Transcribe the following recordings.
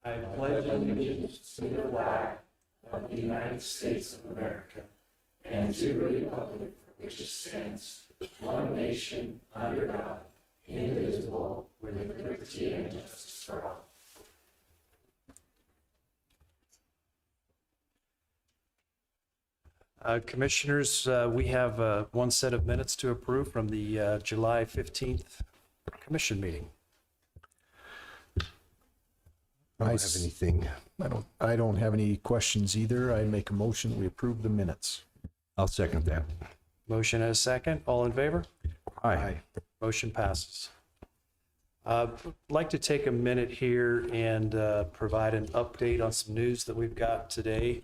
I pledge allegiance to the flag of the United States of America and to the republic for which it stands, one nation, under God, indivisible, with liberty and justice for all. Commissioners, we have one set of minutes to approve from the July 15th commission meeting. I don't have anything. I don't have any questions either. I make a motion, we approve the minutes. I'll second that. Motion and a second. All in favor? Aye. Motion passes. I'd like to take a minute here and provide an update on some news that we've got today.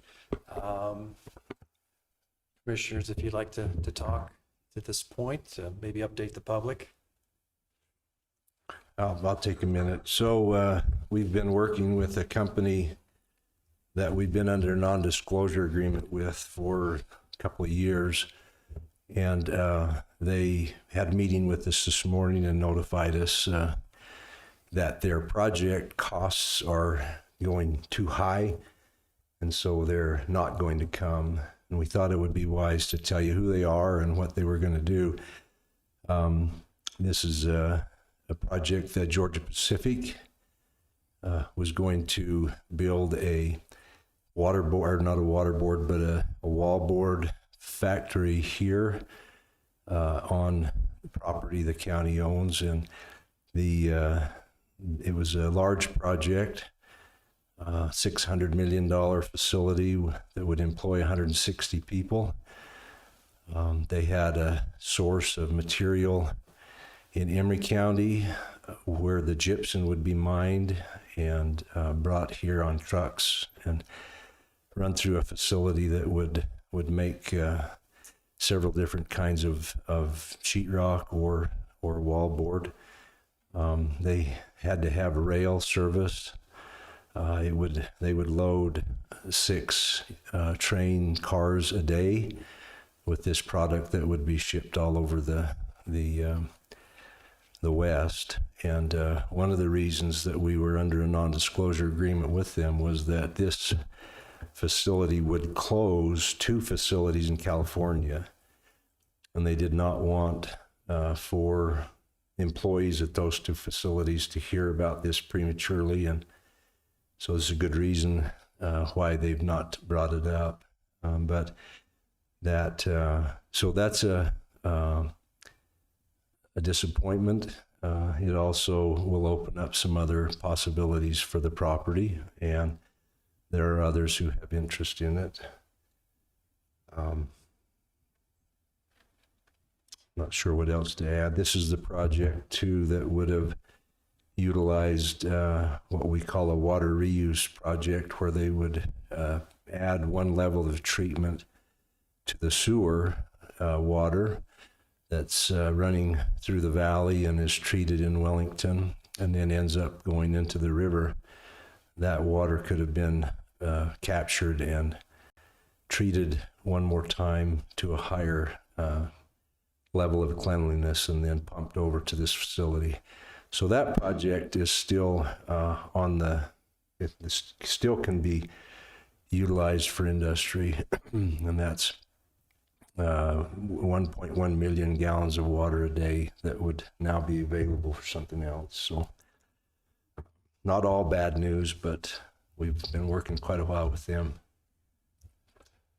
Commissioners, if you'd like to talk at this point, maybe update the public. I'll take a minute. So we've been working with a company that we've been under a non-disclosure agreement with for a couple of years. And they had a meeting with us this morning and notified us that their project costs are going too high. And so they're not going to come. And we thought it would be wise to tell you who they are and what they were going to do. This is a project that Georgia Pacific was going to build a waterboard, not a waterboard, but a wallboard factory here on the property the county owns. And it was a large project, $600 million facility that would employ 160 people. They had a source of material in Emery County where the gypsum would be mined and brought here on trucks and run through a facility that would make several different kinds of sheetrock or wallboard. They had to have rail service. They would load 6 train cars a day with this product that would be shipped all over the West. And one of the reasons that we were under a non-disclosure agreement with them was that this facility would close 2 facilities in California, and they did not want for employees at those 2 facilities to hear about this prematurely. And so this is a good reason why they've not brought it up. But that so that's a disappointment. It also will open up some other possibilities for the property, and there are others who have interest in it. Not sure what else to add. This is the project too that would have utilized what we call a water reuse project, where they would add 1 level of treatment to the sewer water that's running through the valley and is treated in Wellington and then ends up going into the river. That water could have been captured and treated one more time to a higher level of cleanliness and then pumped over to this facility. So that project is still it still can be utilized for industry, and that's 1.1 million gallons of water a day that would now be available for something else. So not all bad news, but we've been working quite a while with them.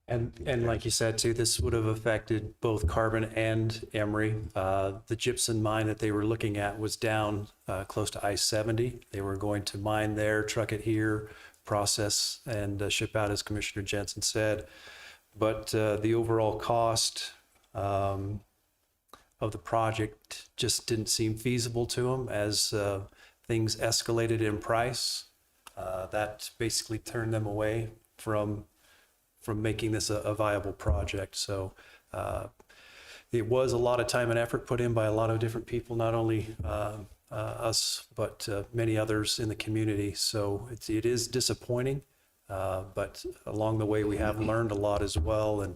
And like you said too, this would have affected both Carbon and Emery. The gypsum mine that they were looking at was down close to I-70. They were going to mine there, truck it here, process and ship out, as Commissioner Jensen said. But the overall cost of the project just didn't seem feasible to them as things escalated in price. That basically turned them away from making this a viable project. So it was a lot of time and effort put in by a lot of different people, not only us, but many others in the community. So it is disappointing, but along the way we have learned a lot as well, and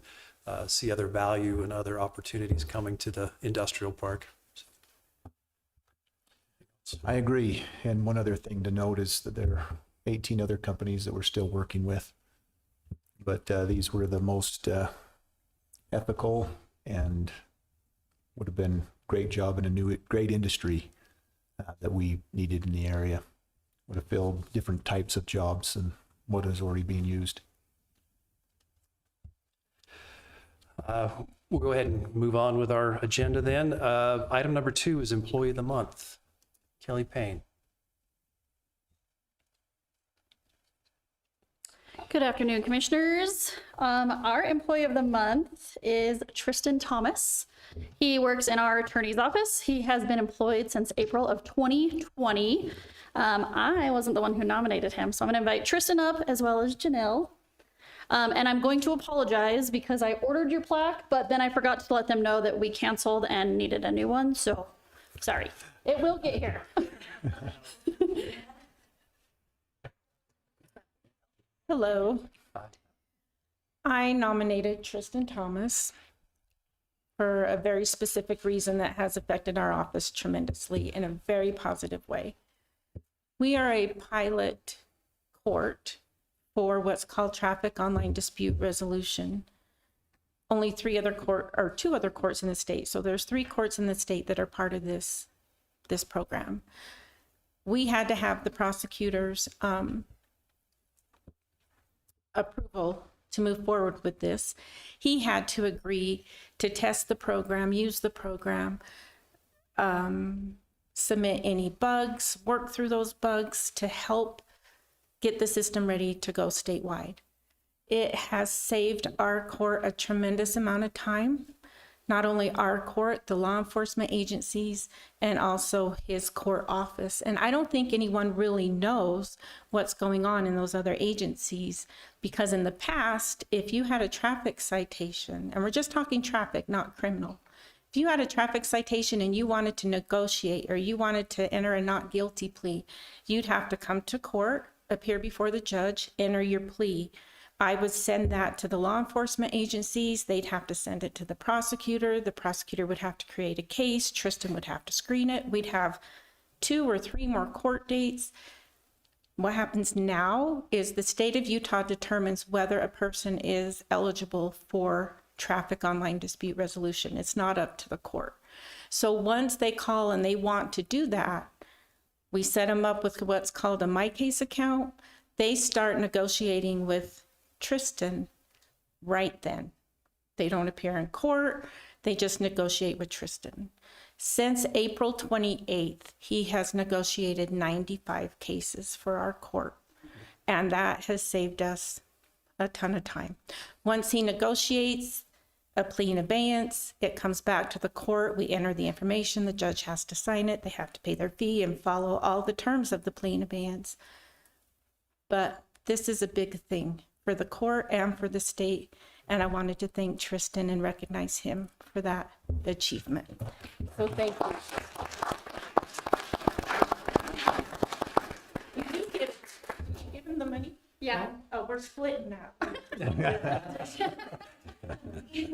see other value and other opportunities coming to the industrial park. I agree. And one other thing to note is that they're 18 other companies that we're still working with. But these were the most ethical and would have been a great job in a new, great industry that we needed in the area. Would have filled different types of jobs than what is already being used. We'll go ahead and move on with our agenda then. Item number 2 is Employee of the Month. Kellie Payne. Good afternoon, Commissioners. Our Employee of the Month is Tristan Thomas. He works in our attorney's office. He has been employed since April of 2020. I wasn't the one who nominated him, so I'm going to invite Tristan up as well as Janelle. And I'm going to apologize because I ordered your plaque, but then I forgot to let them know that we canceled and needed a new one, so sorry. It will get here. Hello. I nominated Tristan Thomas for a very specific reason that has affected our office tremendously in a very positive way. We are a pilot court for what's called traffic online dispute resolution. Only 2 other courts in the state. So there's 3 courts in the state that are part of this program. We had to have the prosecutor's approval to move forward with this. He had to agree to test the program, use the program, submit any bugs, work through those bugs to help get the system ready to go statewide. It has saved our court a tremendous amount of time. Not only our court, the law enforcement agencies, and also his court office. And I don't think anyone really knows what's going on in those other agencies, because in the past, if you had a traffic citation, and we're just talking traffic, not criminal. If you had a traffic citation and you wanted to negotiate or you wanted to enter a not guilty plea, you'd have to come to court, appear before the judge, enter your plea. I would send that to the law enforcement agencies. They'd have to send it to the prosecutor. The prosecutor would have to create a case. Tristan would have to screen it. We'd have 2 or 3 more court dates. What happens now is the state of Utah determines whether a person is eligible for traffic online dispute resolution. It's not up to the court. So once they call and they want to do that, we set them up with what's called a My Case account. They start negotiating with Tristan right then. They don't appear in court. They just negotiate with Tristan. Since April 28th, he has negotiated 95 cases for our court, and that has saved us a ton of time. Once he negotiates a plea in abeyance, it comes back to the court. We enter the information. The judge has to sign it. They have to pay their fee and follow all the terms of the plea in abeyance. But this is a big thing for the court and for the state, and I wanted to thank Tristan and recognize him for that achievement. So thank you. Did you give him the money? Yeah. Oh, we're splitting that. You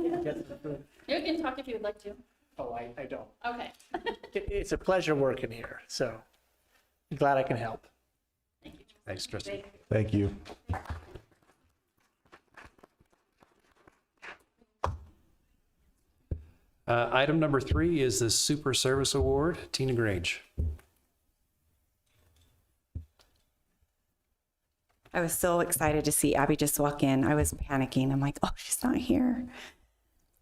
can talk if you would like to. Oh, I don't. Okay. It's a pleasure working here, so I'm glad I can help. Thanks, Tristan. Thank you. Item number 3 is the Super Service Award. Tina Grange. I was so excited to see Abby just walk in. I was panicking. I'm like, oh, she's not here.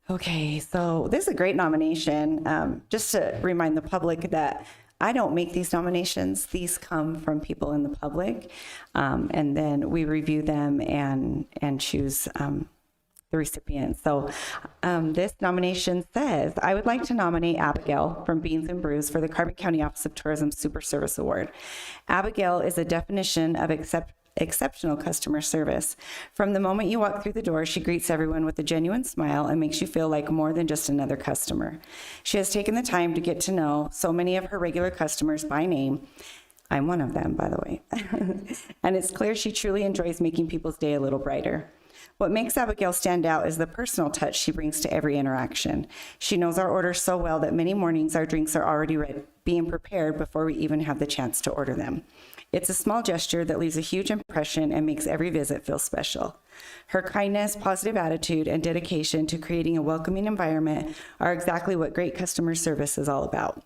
Okay, so this is a great nomination. Just to remind the public that I don't make these nominations. These come from people in the public. And then we review them and choose the recipient. So this nomination says, I would like to nominate Abigail from Beans and Brews for the Carbon County Office of Tourism Super Service Award. Abigail is a definition of exceptional customer service. From the moment you walk through the door, she greets everyone with a genuine smile and makes you feel like more than just another customer. She has taken the time to get to know so many of her regular customers by name. I'm one of them, by the way. And it's clear she truly enjoys making people's day a little brighter. What makes Abigail stand out is the personal touch she brings to every interaction. She knows our orders so well that many mornings our drinks are already being prepared before we even have the chance to order them. It's a small gesture that leaves a huge impression and makes every visit feel special. Her kindness, positive attitude, and dedication to creating a welcoming environment are exactly what great customer service is all about.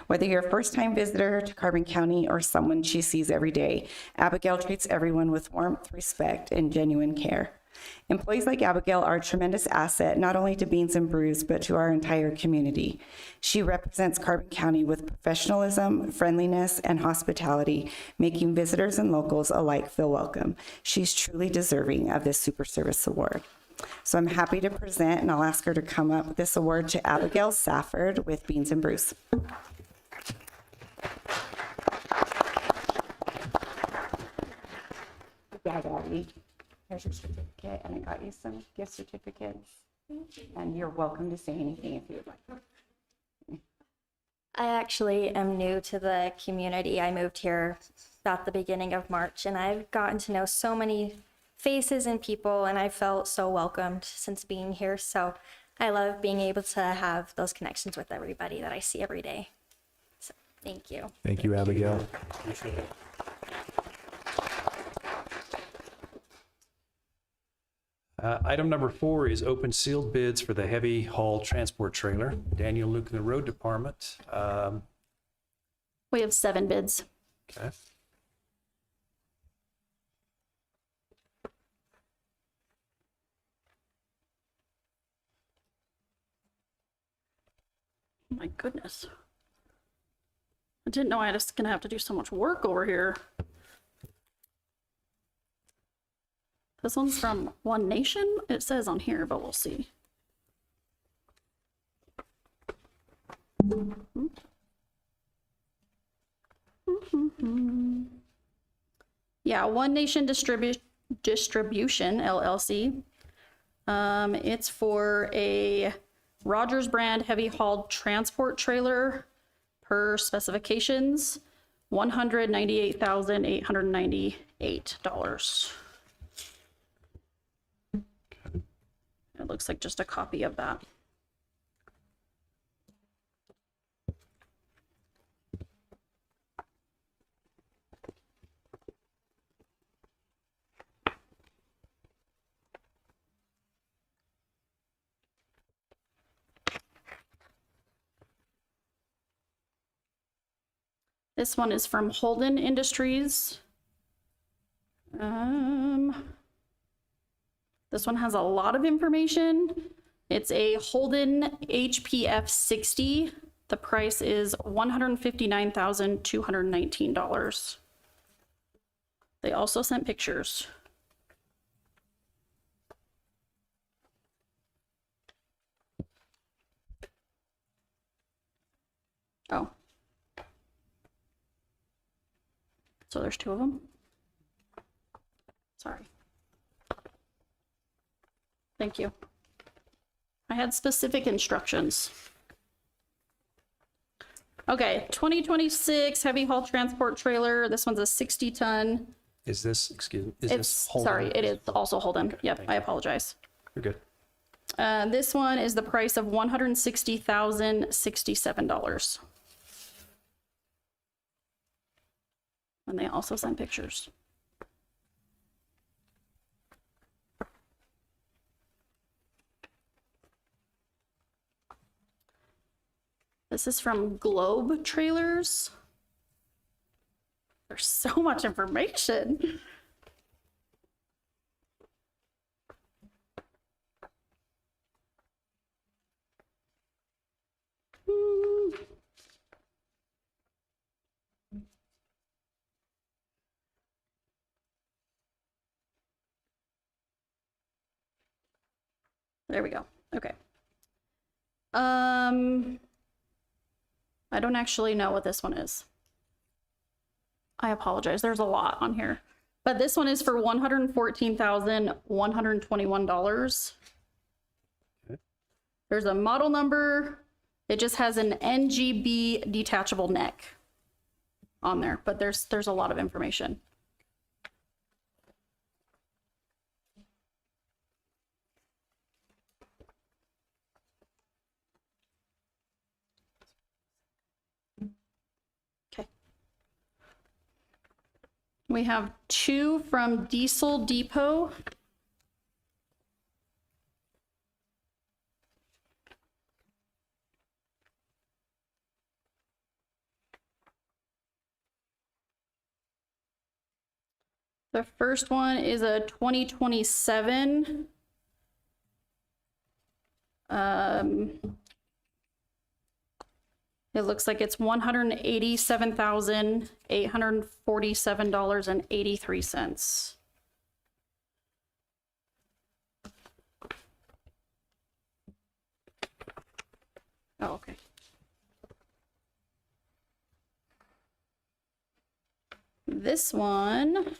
Whether you're a first-time visitor to Carbon County or someone she sees every day, Abigail treats everyone with warmth, respect, and genuine care. Employees like Abigail are a tremendous asset, not only to Beans and Brews, but to our entire community. She represents Carbon County with professionalism, friendliness, and hospitality, making visitors and locals alike feel welcome. She's truly deserving of this Super Service Award. So I'm happy to present, and I'll ask her to come up with this award to Abigail Safford with Beans and Brews. Yeah, Daddy. Here's your certificate, and I got you some gift certificates. And you're welcome to say anything if you would like. I actually am new to the community. I moved here about the beginning of March, and I've gotten to know so many faces and people, and I felt so welcomed since being here. So I love being able to have those connections with everybody that I see every day. So thank you. Thank you, Abigail. Item number 4 is open sealed bids for the heavy haul transport trailer. Daniel Luke in the road department. We have 7 bids. Okay. My goodness. I didn't know I was gonna have to do so much work over here. This one's from One Nation, it says on here, but we'll see. Yeah, One Nation Distribution, LLC. It's for a Rogers brand heavy hauled transport trailer per specifications, $198,898. It looks like just a copy of that. This one is from Holden Industries. This one has a lot of information. It's a Holden HPF 60. The price is $159,219. They also sent pictures. Oh. So there's 2 of them. Sorry. Thank you. I had specific instructions. Okay, 2026 heavy haul transport trailer. This one's a 60-ton. Is this, excuse me, is It's, this Holden? sorry, it is also Holden. Okay, Yep, thank I you. apologize. You're good. This one is the price of $160,067. And they also sent pictures. This is from Globe Trailers. There's so much information. There we go. Okay. I don't actually know what this one is. I apologize. There's a lot on here. But this one is for $114,121. Okay. There's a model number. It just has an NGB detachable neck on there, but there's a lot of information. Okay. We have 2 from Diesel Depot. The first one is a 2027. It looks like it's $187,847.83. Oh, okay. This one.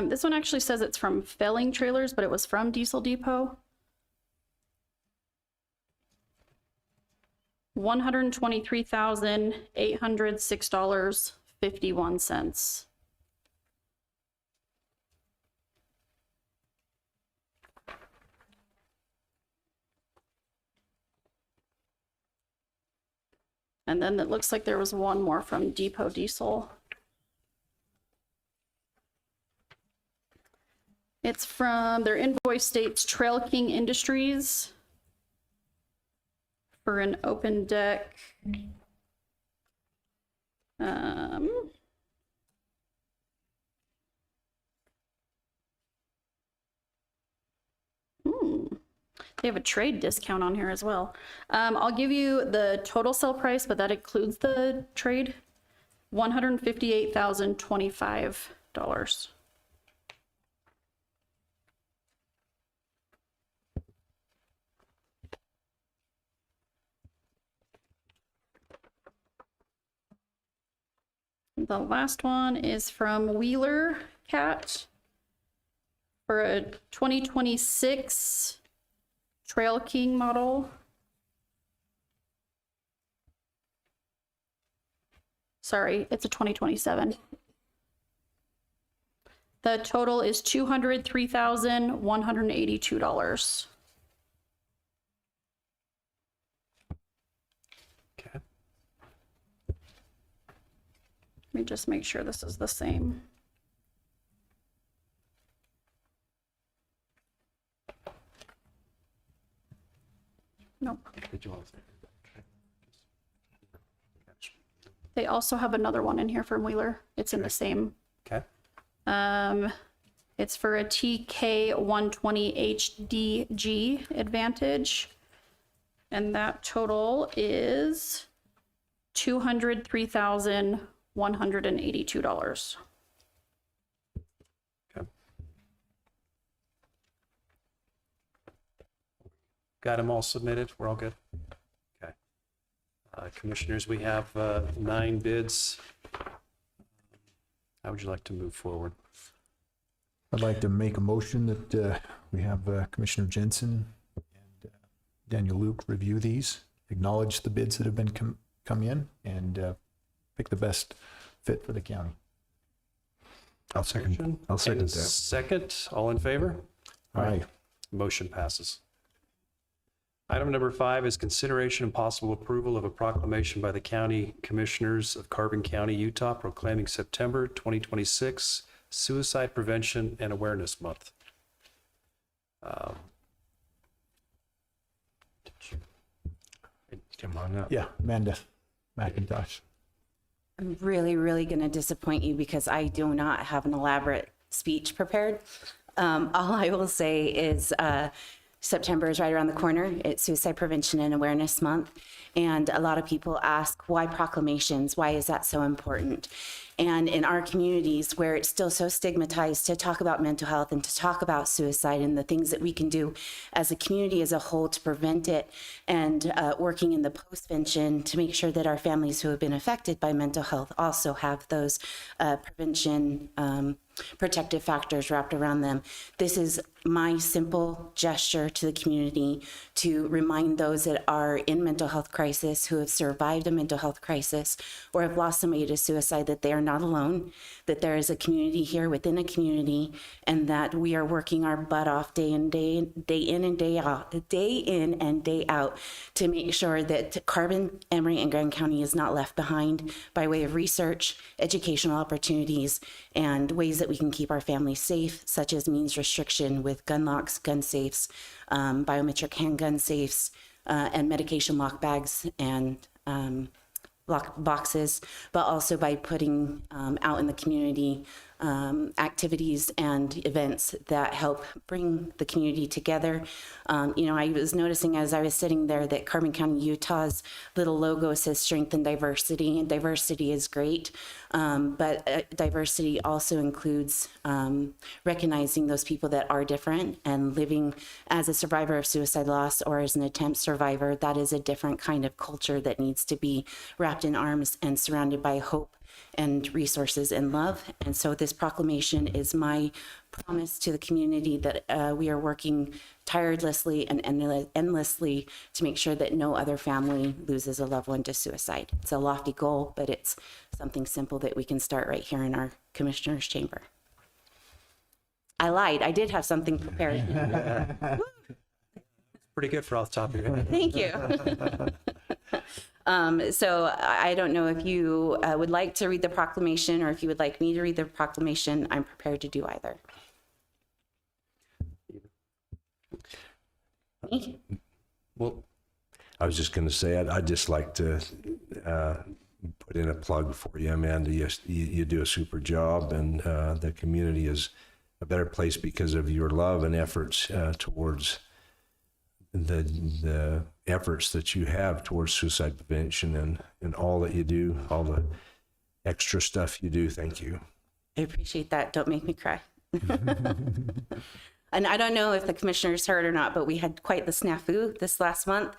This one actually says it's from Felling Trailers, but it was from Diesel Depot. $123,806.51. And then it looks like there was one more from Depot Diesel. It's from, their invoice states Trail King Industries for an open deck. They have a trade discount on here as well. I'll give you the total sell price, but that includes the trade. $158,025. The last one is from Wheeler Cat for a 2026 Trail King model. Sorry, it's a 2027. The total is $203,182. Okay. Let me just make sure this is the same. Nope. They also have another one in here from Wheeler. It's in the same. Okay. It's for a TK 120 HDG Advantage. And that total is $203,182. Okay. Got them all submitted? We're all good? Okay. Commissioners, we have 9 bids. How would you like to move forward? I'd like to make a motion that we have Commissioner Jensen and Daniel Luke review these, acknowledge the bids that have been come in, and pick the best fit for the county. I'll second And that. second, all in favor? Aye. Motion passes. Item number 5 is consideration and possible approval of a proclamation by the County Commissioners of Carbon County, Utah, proclaiming September 2026 Suicide Prevention and Awareness Month. Come on up. Yeah, Amanda McIntosh. I'm really, really going to disappoint you because I do not have an elaborate speech prepared. All I will say is September is right around the corner. It's Suicide Prevention and Awareness Month. And a lot of people ask, why proclamations? Why is that so important? And in our communities where it's still so stigmatized to talk about mental health and to talk about suicide and the things that we can do as a community as a whole to prevent it, and working in the postvention to make sure that our families who have been affected by mental health also have those prevention protective factors wrapped around them. This is my simple gesture to the community to remind those that are in mental health crisis, who have survived a mental health crisis or have lost somebody to suicide, that they are not alone, that there is a community here within a community, and that we are working our butt off day in and day out to make sure that Carbon, Emery, and Grand County is not left behind by way of research, educational opportunities, and ways that we can keep our families safe, such as means restriction with gun locks, gun safes, biometric handgun safes, and medication lock bags and lock boxes, but also by putting out in the community activities and events that help bring the community together. I was noticing as I was sitting there that Carbon County, Utah's little logo says strength and diversity, and diversity is great, but diversity also includes recognizing those people that are different and living as a survivor of suicide loss or as an attempt survivor. That is a different kind of culture that needs to be wrapped in arms and surrounded by hope and resources and love. And so this proclamation is my promise to the community that we are working tirelessly and endlessly to make sure that no other family loses a loved one to suicide. It's a lofty goal, but it's something simple that we can start right here in our commissioner's chamber. I lied. I did have something prepared. Pretty good for off the top of your head. Thank you. So I don't know if you would like to read the proclamation or if you would like me to read the proclamation. I'm prepared to do either. Me? Well, I was just going to say, I'd just like to put in a plug for you, Amanda. You do a super job, and the community is a better place because of your love and efforts towards the efforts that you have towards suicide prevention and all that you do, all the extra stuff you do. Thank you. I appreciate that. Don't make me cry. And I don't know if the commissioners heard or not, but we had quite the snafu this last month.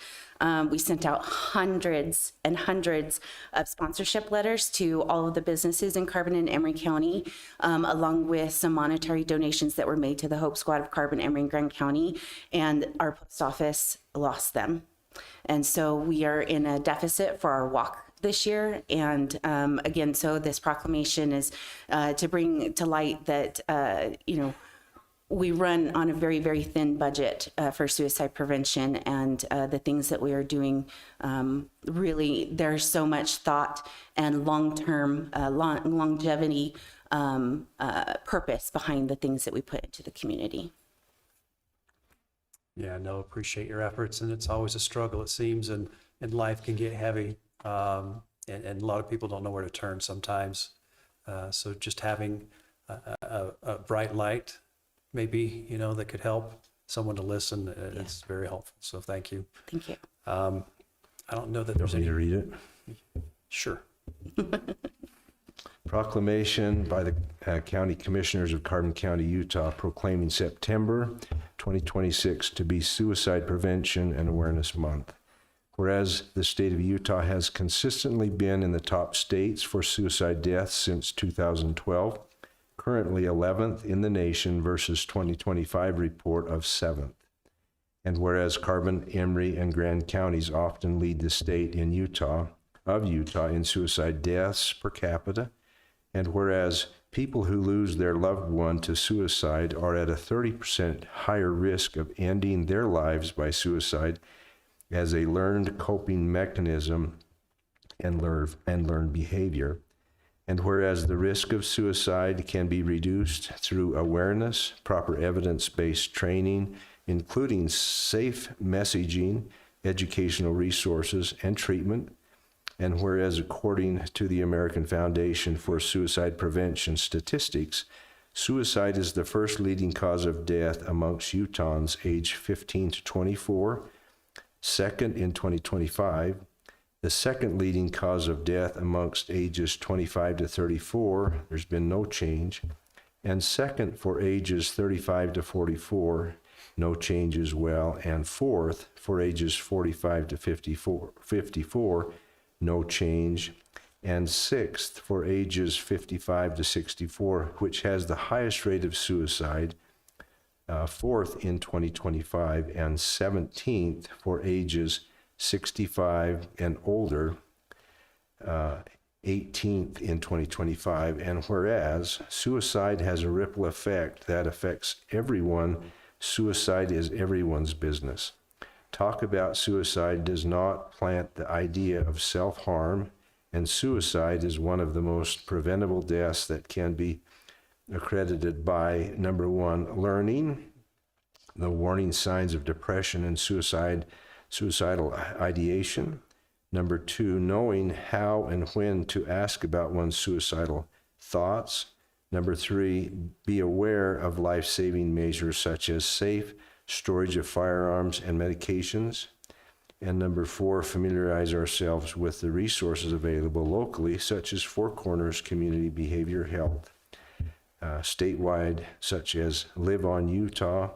We sent out hundreds and hundreds of sponsorship letters to all of the businesses in Carbon and Emery County, along with some monetary donations that were made to the Hope Squad of Carbon, Emery, and Grand County, and our post office lost them. And so we are in a deficit for our walk this year. And again, so this proclamation is to bring to light that, we run on a very, very thin budget for suicide prevention, and the things that we are doing, really, there's so much thought and long-term longevity purpose behind the things that we put into the community. Yeah, no, appreciate your efforts, and it's always a struggle, it seems, and life can get heavy, and a lot of people don't know where to turn sometimes. So just having a bright light, maybe, that could help someone to listen, it's very helpful. So thank you. Thank you. I don't know that there's Want me any. to read it? Sure. Proclamation by the County Commissioners of Carbon County, Utah, proclaiming September 2026 to be Suicide Prevention and Awareness Month. Whereas the state of Utah has consistently been in the top states for suicide deaths since 2012, currently 11th in the nation versus 2025 report of 7th. And whereas Carbon, Emery, and Grand counties often lead the state in Utah in suicide deaths per capita, and whereas people who lose their loved one to suicide are at a 30% higher risk of ending their lives by suicide as a learned coping mechanism and learned behavior. And whereas the risk of suicide can be reduced through awareness, proper evidence-based training, including safe messaging, educational resources, and treatment. And whereas according to the American Foundation for Suicide Prevention statistics, suicide is the first leading cause of death amongst Utahns aged 15 to 24, second in 2025, the second leading cause of death amongst ages 25 to 34, there's been no change, and second for ages 35 to 44, no change as well, and fourth for ages 45 to 54, no change, and sixth for ages 55 to 64, which has the highest rate of suicide, fourth in 2025, and 17th for ages 65 and older. 18th in 2025. And whereas suicide has a ripple effect that affects everyone, suicide is everyone's business. Talk About Suicide does not plant the idea of self-harm, and suicide is one of the most preventable deaths that can be accredited by, number one, learning the warning signs of depression and suicidal ideation. Number two, knowing how and when to ask about one's suicidal thoughts. Number three, be aware of life-saving measures such as safe storage of firearms and medications. And number four, familiarize ourselves with the resources available locally, such as Four Corners Community Behavior Health, statewide, such as Live On Utah,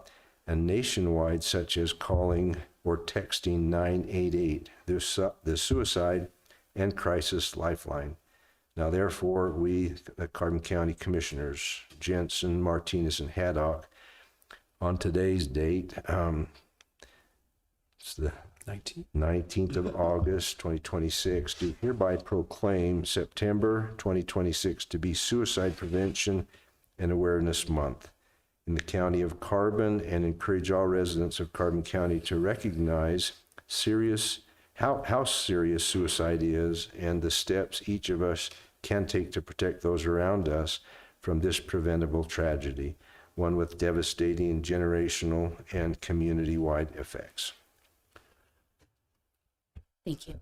and nationwide, such as calling or texting 988, the Suicide and Crisis Lifeline. Now, therefore, we, the Carbon County Commissioners, Jensen, Martinez, and Haddock, on today's date, it's the 19th of August, 2026, do hereby proclaim September 2026 to be Suicide Prevention and Awareness Month in the County of Carbon, and encourage all residents of Carbon County to recognize how serious suicide is and the steps each of us can take to protect those around us from this preventable tragedy, one with devastating generational and community-wide effects. Thank you.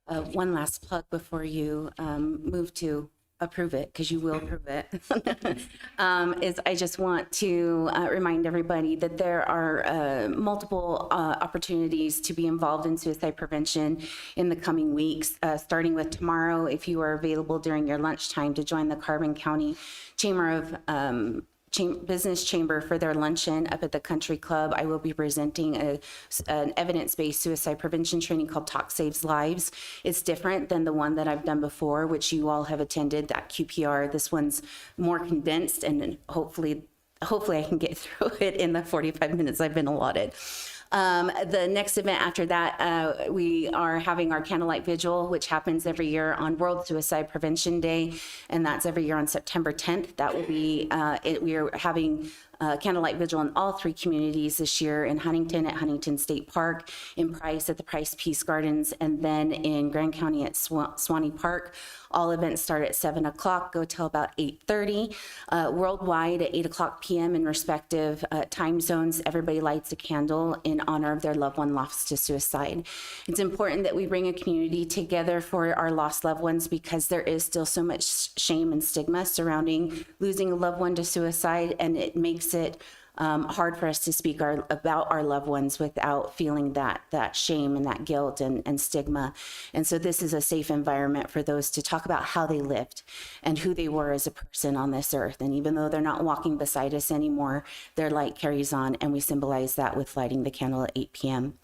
One last plug before you move to approve it, because you will approve it, is I just want to remind everybody that there are multiple opportunities to be involved in suicide prevention in the coming weeks, starting with tomorrow, if you are available during your lunchtime to join the Carbon County Chamber of Business Chamber for their luncheon up at the Country Club. I will be presenting an evidence-based suicide prevention training called Talk Saves Lives. It's different than the one that I've done before, which you all have attended, that QPR. This one's more condensed, and hopefully I can get through it in the 45 minutes I've been allotted. The next event after that, we are having our Candlelight Vigil, which happens every year on World Suicide Prevention Day, and that's every year on September 10th. That will be, we are having Candlelight Vigil in all three communities this year: in Huntington at Huntington State Park, in Price at the Price Peace Gardens, and then in Grand County at Swanee Park. All events start at 7 o'clock, go till about 8:30. Worldwide at 8 o'clock p.m. in respective time zones, everybody lights a candle in honor of their loved one lost to suicide. It's important that we bring a community together for our lost loved ones, because there is still so much shame and stigma surrounding losing a loved one to suicide, and it makes it hard for us to speak about our loved ones without feeling that shame and that guilt and stigma. And so this is a safe environment for those to talk about how they lived and who they were as a person on this earth. And even though they're not walking beside us anymore, their light carries on, and we symbolize that with lighting the candle at 8 p.m.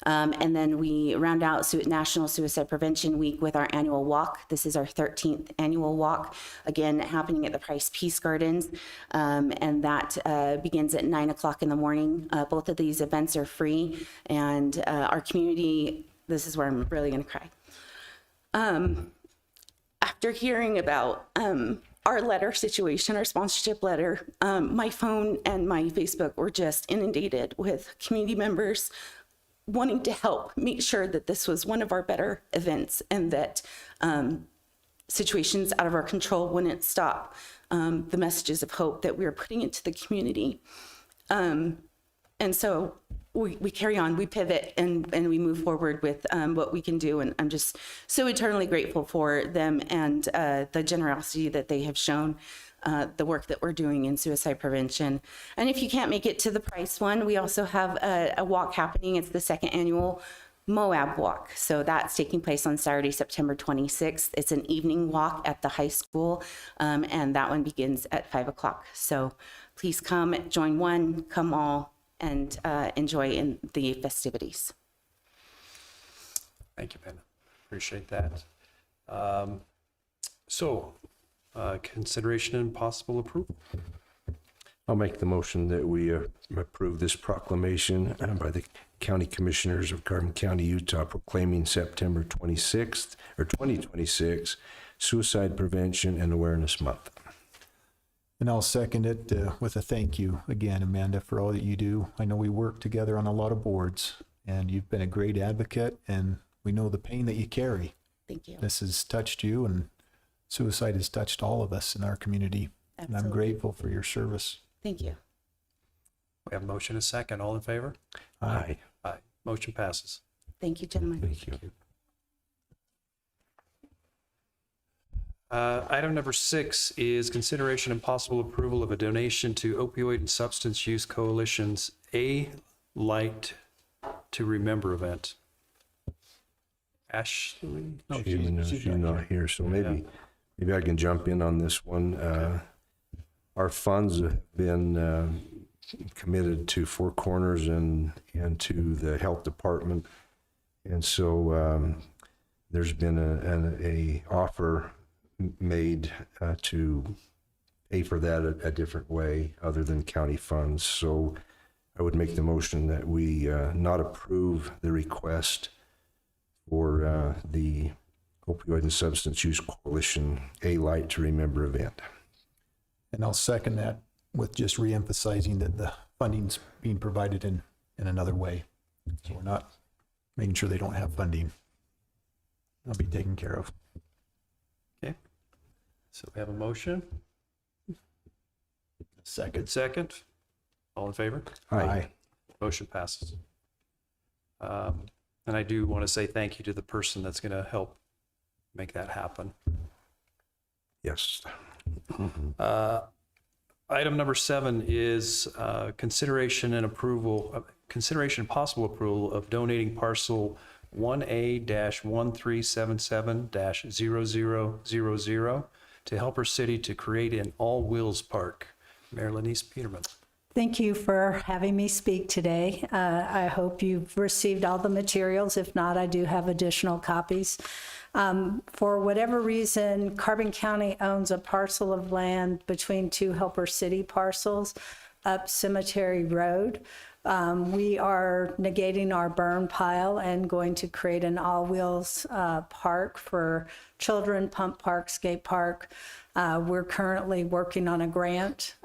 And then we round out National Suicide Prevention Week with our annual walk. This is our 13th annual walk, again, happening at the Price Peace Gardens. And that begins at 9 o'clock in the morning. Both of these events are free. And our community, this is where I'm really going to cry. After hearing about our letter situation, our sponsorship letter, my phone and my Facebook were just inundated with community members wanting to help make sure that this was one of our better events, and that situations out of our control wouldn't stop the messages of hope that we are putting into the community. And so we carry on, we pivot, and we move forward with what we can do. And I'm just so eternally grateful for them and the generosity that they have shown. The work that we're doing in suicide prevention. And if you can't make it to the Price one, we also have a walk happening. It's the second annual Moab Walk. So that's taking place on Saturday, September 26th. It's an evening walk at the high school, and that one begins at 5 o'clock. So please come, join one, come all, and enjoy in the festivities. Thank you, Ben. Appreciate that. Consideration and possible approval. I'll make the motion that we approve this proclamation by the County Commissioners of Carbon County, Utah, proclaiming September 26th or 2026 Suicide Prevention and Awareness Month. And I'll second it with a thank you again, Amanda, for all that you do. I know we work together on a lot of boards, and you've been a great advocate, and we know the pain that you carry. Thank you. This has touched you, and suicide has touched all of us in our community. And I'm Absolutely. grateful for your service. Thank you. We have a motion and a second. All in favor? Aye. Aye. Motion passes. Thank you, gentlemen. Thank you. Item number 6 is consideration and possible approval of a donation to Opioid and Substance Use Coalition's A Light to Remember event. Ashley? No, She's not here, so maybe I can jump in on this one. Our funds have been committed to Four Corners and to the health department, and so there's been a offer made to pay for that a different way other than county funds. So I would make the motion that we not approve the request for the Opioid and Substance Use Coalition A Light to Remember event. And I'll second that with just reemphasizing that the funding's being provided in another way. So we're not making sure they don't have funding. They'll be taken care of. So we have a motion. Second. Good second. All in favor? Aye. Motion passes. And I do want to say thank you to the person that's going to help make that happen. Yes. Item number 7 is consideration and possible approval of donating parcel 1A-1377-0000 to Helper City to create an all-wheels park. Mayor Lenise Peterman. Thank you for having me speak today. I hope you've received all the materials. If not, I do have additional copies. For whatever reason, Carbon County owns a parcel of land between two Helper City parcels up Cemetery Road. We are negating our burn pile and going to create an all-wheels park for children, pump park, skate park. We're currently working on a grant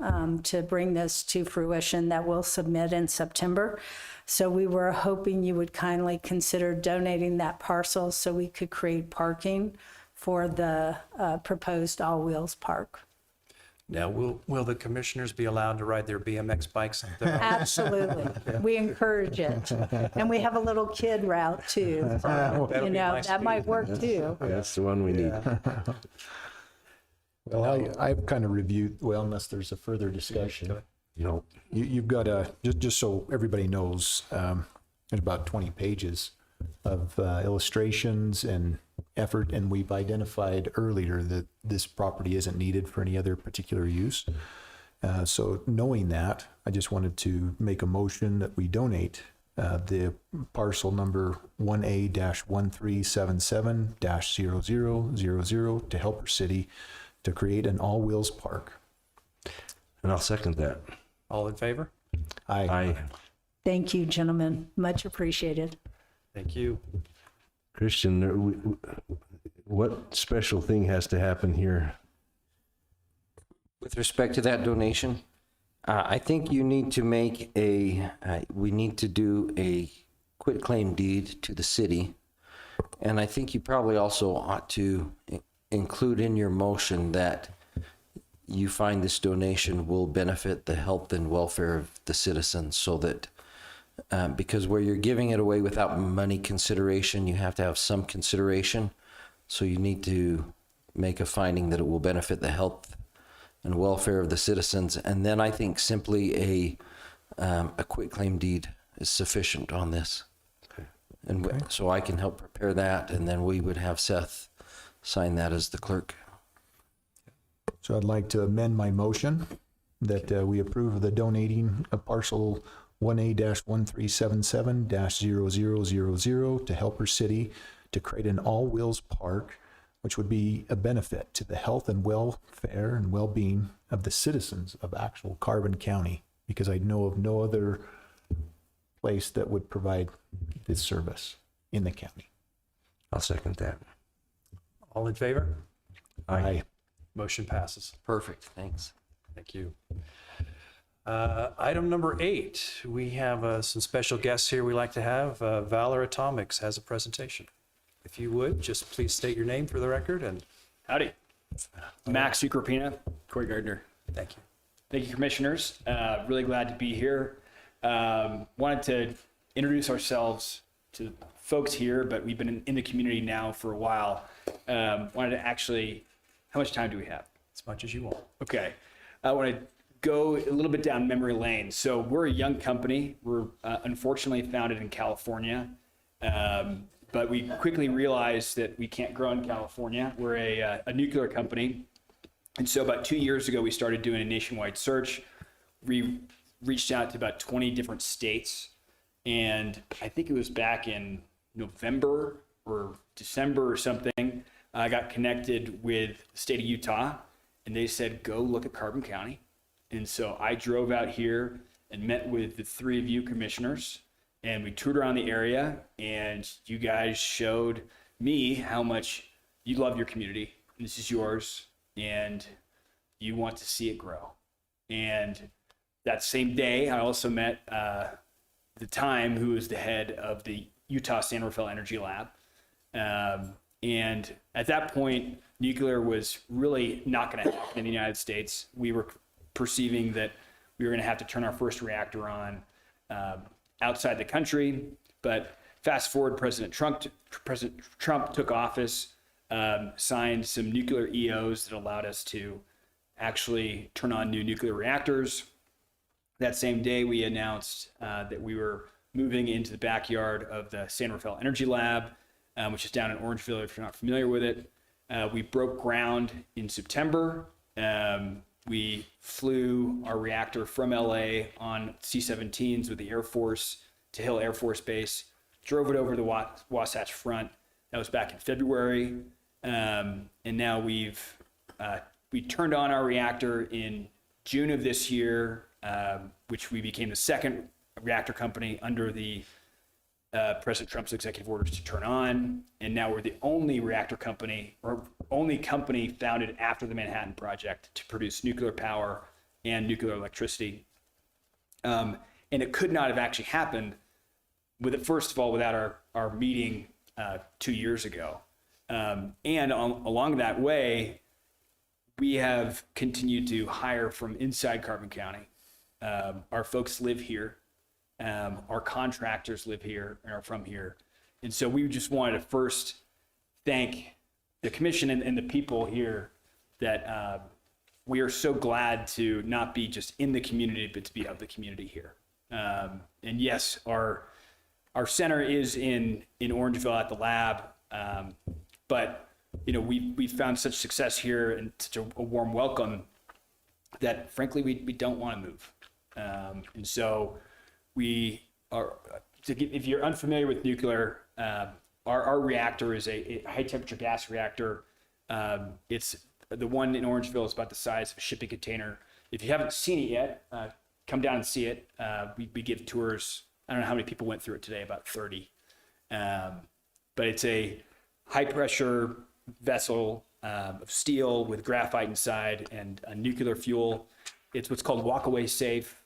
to bring this to fruition that we'll submit in September. So we were hoping you would kindly consider donating that parcel so we could create parking for the proposed all-wheels park. Now, will the commissioners be allowed to ride their BMX bikes? There? Absolutely. We encourage it. And we have a little kid route too. So, That'll you be know, nice that to might work too. That's the one we need. Well, I've kind of reviewed, well, unless there's a further discussion. No. You've got just so everybody knows, there's about 20 pages of illustrations and effort, and we've identified earlier that this property isn't needed for any other particular use. So knowing that, I just wanted to make a motion that we donate the parcel number 1A-1377-0000 to Helper City to create an all-wheels park. And I'll second that. All in favor? Aye. Thank you, gentlemen. Much appreciated. Thank you. Christian, what special thing has to happen here? With respect to that donation, I think you need to make we need to do a quitclaim deed to the city. And I think you probably also ought to include in your motion that you find this donation will benefit the health and welfare of the citizens, so that because where you're giving it away without money consideration, you have to have some consideration. So you need to make a finding that it will benefit the health and welfare of the citizens. And then I think simply a quitclaim deed is sufficient on this. Okay. And so I can help prepare that, and then we would have Seth sign that as the clerk. So I'd like to amend my motion that we approve of the donating a parcel 1A-1377-0000 to Helper City to create an all-wheels park, which would be a benefit to the health and welfare and well-being of the citizens of actual Carbon County, because I know of no other place that would provide this service in the county. I'll second that. All in favor? Aye. Motion passes. Perfect, thanks. Thank you. Item number 8, we have some special guests here we'd like to have. Valor Atomics has a presentation. If you would, just please state your name for the record and Howdy. Max Ukropina, Corey Gardner. thank you. Thank you, commissioners. Really glad to be here. Wanted to introduce ourselves to folks here, but we've been in the community now for a while. Wanted to actually, how much time do we have? As much as you want. Okay. I want to go a little bit down memory lane. So we're a young company. We're unfortunately founded in California. But we quickly realized that we can't grow in California. We're a nuclear company. And so about 2 years ago, we started doing a nationwide search. We reached out to about 20 different states. And I think it was back in November or December or something, I got connected with the state of Utah, and they said, go look at Carbon County. And so I drove out here and met with the 3 of you commissioners, and we toured around the area, and you guys showed me how much you love your community, and this is yours, and you want to see it grow. And that same day, I also met the time who was the head of the Utah San Rafael Energy Lab. And at that point, nuclear was really not going to happen in the United States. We were perceiving that we were going to have to turn our first reactor on outside the country. But fast forward, President Trump took office, signed some nuclear EOs that allowed us to actually turn on new nuclear reactors. That same day, we announced that we were moving into the backyard of the San Rafael Energy Lab, which is down in Orangeville, if you're not familiar with it. We broke ground in September. We flew our reactor from LA on C-17s with the Air Force to Hill Air Force Base, drove it over the Wasatch Front. That was back in February. And now we turned on our reactor in June of this year, which we became the second reactor company under the President Trump's executive orders to turn on. And now we're the only reactor company, or only company founded after the Manhattan Project to produce nuclear power and nuclear electricity. And it could not have actually happened first of all, without our meeting 2 years ago. Along that way, we have continued to hire from inside Carbon County. Our folks live here. Our contractors live here and are from here. And so we just wanted to first thank the commission and the people here that we are so glad to not be just in the community, but to be of the community here. And yes, our center is in Orangeville at the lab, but we found such success here and such a warm welcome that frankly we don't want to move. And so we are, if you're unfamiliar with nuclear, our reactor is a high temperature gas reactor. It's the one in Orangeville is about the size of a shipping container. If you haven't seen it yet, come down and see it. We give tours. I don't know how many people went through it today, about 30. But it's a high pressure vessel of steel with graphite inside and a nuclear fuel. It's what's called walk-away safe.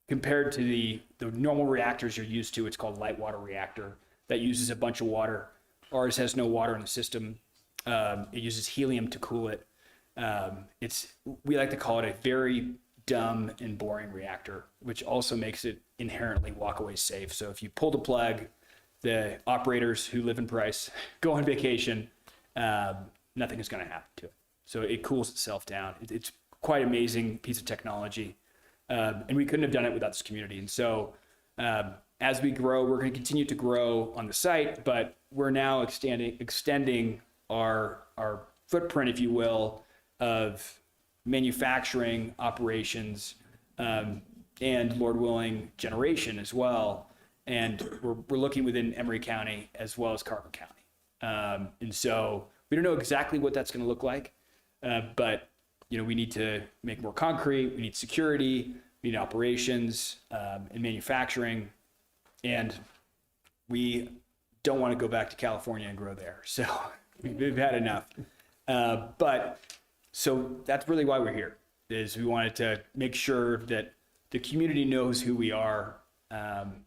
Compared to the normal reactors you're used to, it's called light water reactor. That uses a bunch of water. Ours has no water in the system. It uses helium to cool it. We like to call it a very dumb and boring reactor, which also makes it inherently walk-away safe. So if you pull the plug, the operators who live in Price go on vacation, nothing is going to happen to it. So it cools itself down. It's quite amazing piece of technology. And we couldn't have done it without this community. And so as we grow, we're going to continue to grow on the site, but we're now extending our footprint, if you will, of manufacturing operations and, Lord willing, generation as well. And we're looking within Emery County as well as Carbon County. And so we don't know exactly what that's going to look like, but we need to make more concrete. We need security. We need operations and manufacturing, and we don't want to go back to California and grow there. So We've had enough. But so that's really why we're here, is we wanted to make sure that the community knows who we are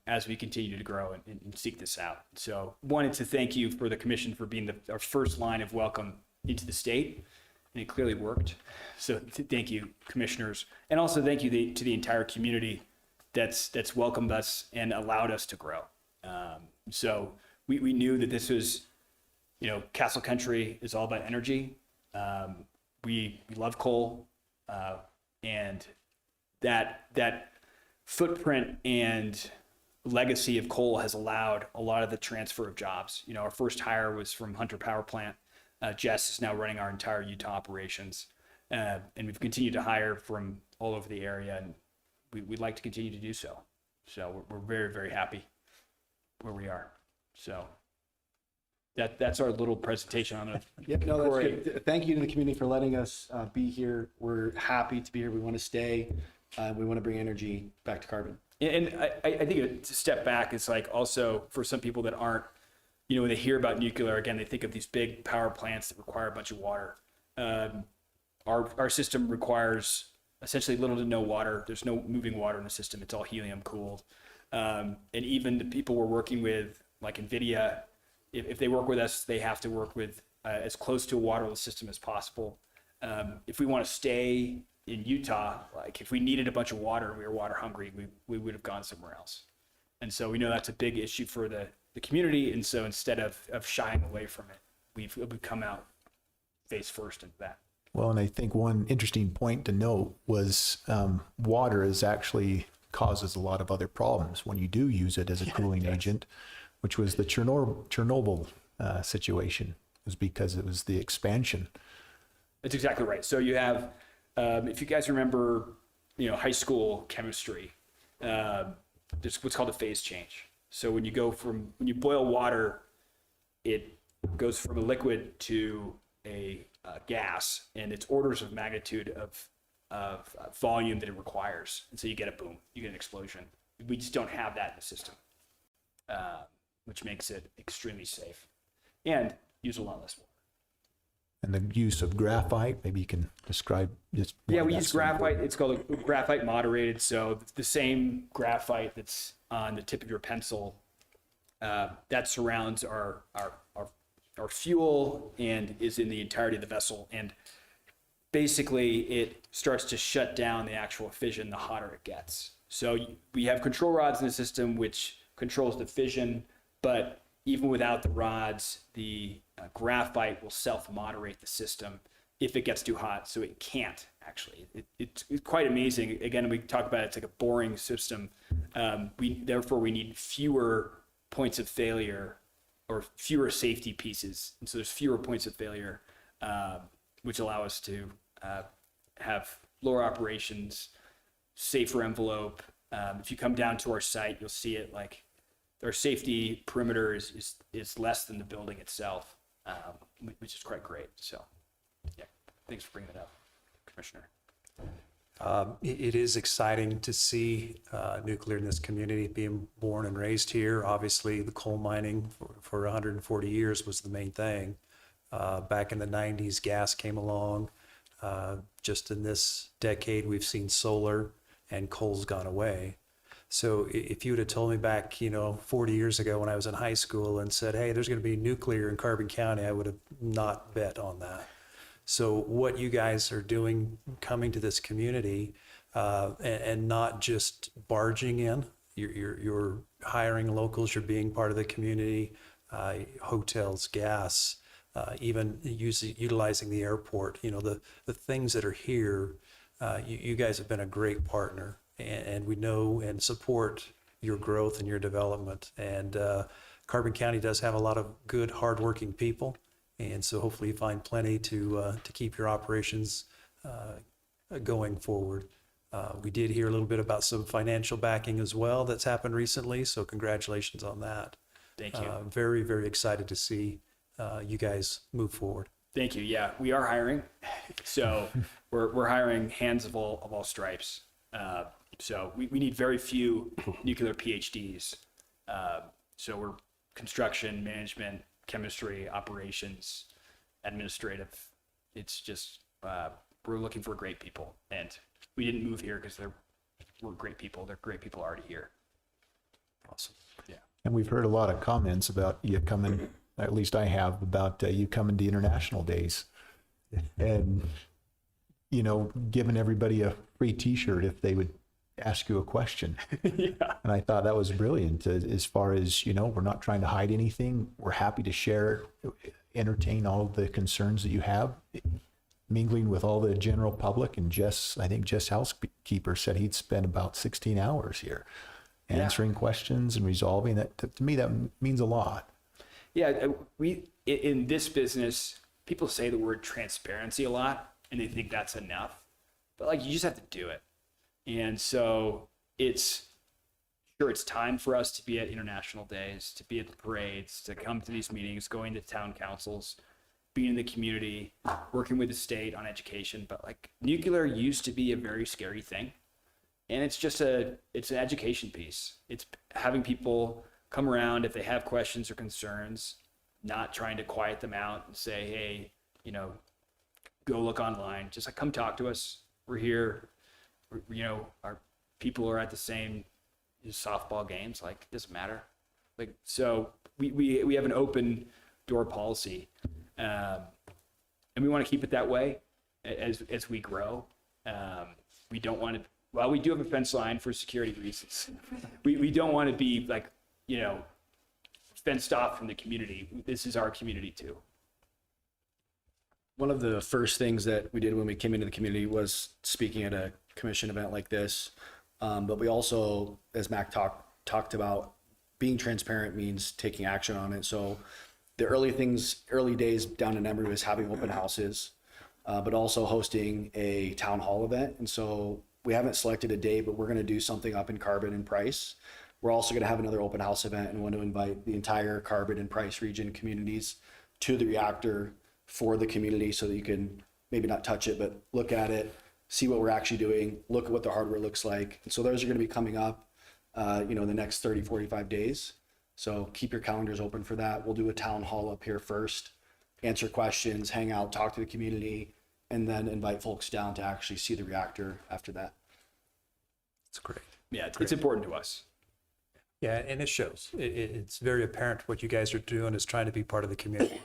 as we continue to grow and seek this out. So wanted to thank you for the commission for being our first line of welcome into the state, and it clearly worked. So thank you, commissioners, and also thank you to the entire community that's welcomed us and allowed us to grow. So we knew that this was, Castle Country is all about energy. We love coal, and that footprint and legacy of coal has allowed a lot of the transfer of jobs. Our first hire was from Hunter Power Plant. Jess is now running our entire Utah operations, and we've continued to hire from all over the area, and we'd like to continue to do so. So we're very, very happy where we are. So that's our little presentation on it. Yep, no, that's good. Thank you to the community for letting us be here. We're happy to be here. We want to stay. We want to bring energy back to Carbon. And I think to step back is like also for some people that aren't, when they hear about nuclear, again, they think of these big power plants that require a bunch of water. Our system requires essentially little to no water. There's no moving water in the system. It's all helium cooled. And even the people we're working with, like NVIDIA, if they work with us, they have to work with as close to a waterless system as possible. If we want to stay in Utah, like if we needed a bunch of water and we were water hungry, we would have gone somewhere else. And so we know that's a big issue for the community. And so instead of shying away from it, we've come out face first into that. Well, and I think one interesting point to note was water is actually causes a lot of other problems when you do use it as a cooling agent, which was the Chernobyl situation, was because it was the expansion. That's exactly right. So you have, if you guys remember, high school chemistry, there's what's called a phase change. So when you boil water, it goes from a liquid to a gas, and it's orders of magnitude of volume that it requires. And so you get a boom, you get an explosion. We just don't have that in the system, which makes it extremely safe and use a lot less water. And the use of graphite, maybe you can describe just. Yeah, we use graphite. It's called a graphite moderated. So the same graphite that's on the tip of your pencil that surrounds our fuel and is in the entirety of the vessel. And basically, it starts to shut down the actual fission the hotter it gets. So we have control rods in the system which controls the fission, but even without the rods, the graphite will self-moderate the system if it gets too hot, so it can't actually. It's quite amazing. Again, we talk about it's like a boring system. Therefore, we need fewer points of failure or fewer safety pieces. And so there's fewer points of failure, which allow us to have lower operations, safer envelope. If you come down to our site, you'll see it like our safety perimeter is less than the building itself, which is quite great. So, yeah, thanks for bringing that up, Commissioner. It is exciting to see nuclear in this community, being born and raised here. Obviously, the coal mining for 140 years was the main thing. Back in the 90s, gas came along. Just in this decade, we've seen solar, and coal's gone away. So if you would have told me back, 40 years ago when I was in high school and said, hey, there's going to be nuclear in Carbon County, I would have not bet on that. So what you guys are doing, coming to this community and not just barging in, you're hiring locals, you're being part of the community, hotels, gas, even utilizing the airport, the things that are here, you guys have been a great partner. And we know and support your growth and your development. And Carbon County does have a lot of good, hardworking people. And so hopefully you find plenty to keep your operations going forward. We did hear a little bit about some financial backing as well that's happened recently. So congratulations on that. Thank you. Very, very excited to see you guys move forward. Thank you. Yeah, we are hiring. So we're hiring hands of all stripes. So we need very few nuclear PhDs. So we're construction, management, chemistry, operations, administrative. It's just, we're looking for great people, and we didn't move here because we're great people. They're great people already here. Awesome. Yeah. And we've heard a lot of comments about you coming, at least I have, about you coming to international days. And, you know, giving everybody a free t-shirt if they would ask you a question. Yeah. And I thought that was brilliant as far as, you know, we're not trying to hide anything. We're happy to share, entertain all of the concerns that you have, mingling with all the general public. And I think Jess Housekeeper said he'd spent about 16 hours here answering questions and resolving that. To me, that means a lot. Yeah, in this business, people say the word transparency a lot, and they think that's enough. But like, you just have to do it. And so it's time for us to be at international days, to be at the parades, to come to these meetings, going to town councils, being in the community, working with the state on education. But like, nuclear used to be a very scary thing. And it's just it's an education piece. It's having people come around if they have questions or concerns, not trying to quiet them out and say, hey, you know, go look online. Just like, come talk to us. We're here. You know, our people are at the same softball games. Like, it doesn't matter. Like, so we have an open door policy, and we want to keep it that way as we grow. We don't want to. Well, we do have a fence line for security reasons. We don't want to be like, you know, fenced off from the community. This is our community too. One of the first things that we did when we came into the community was speaking at a commission event like this. But we also, as Mac talked about, being transparent means taking action on it. So the early days down in Emery was having open houses, but also hosting a town hall event. And so we haven't selected a date, but we're going to do something up in Carbon and Price. We're also going to have another open house event and want to invite the entire Carbon and Price region communities to the reactor for the community so that you can maybe not touch it, but look at it, see what we're actually doing, look at what the hardware looks like. And so those are going to be coming up, in the next 30, 45 days. So keep your calendars open for that. We'll do a town hall up here first, answer questions, hang out, talk to the community, and then invite folks down to actually see the reactor after that. It's great. Yeah, it's important to us. Yeah, and it shows. It's very apparent what you guys are doing is trying to be part of the community.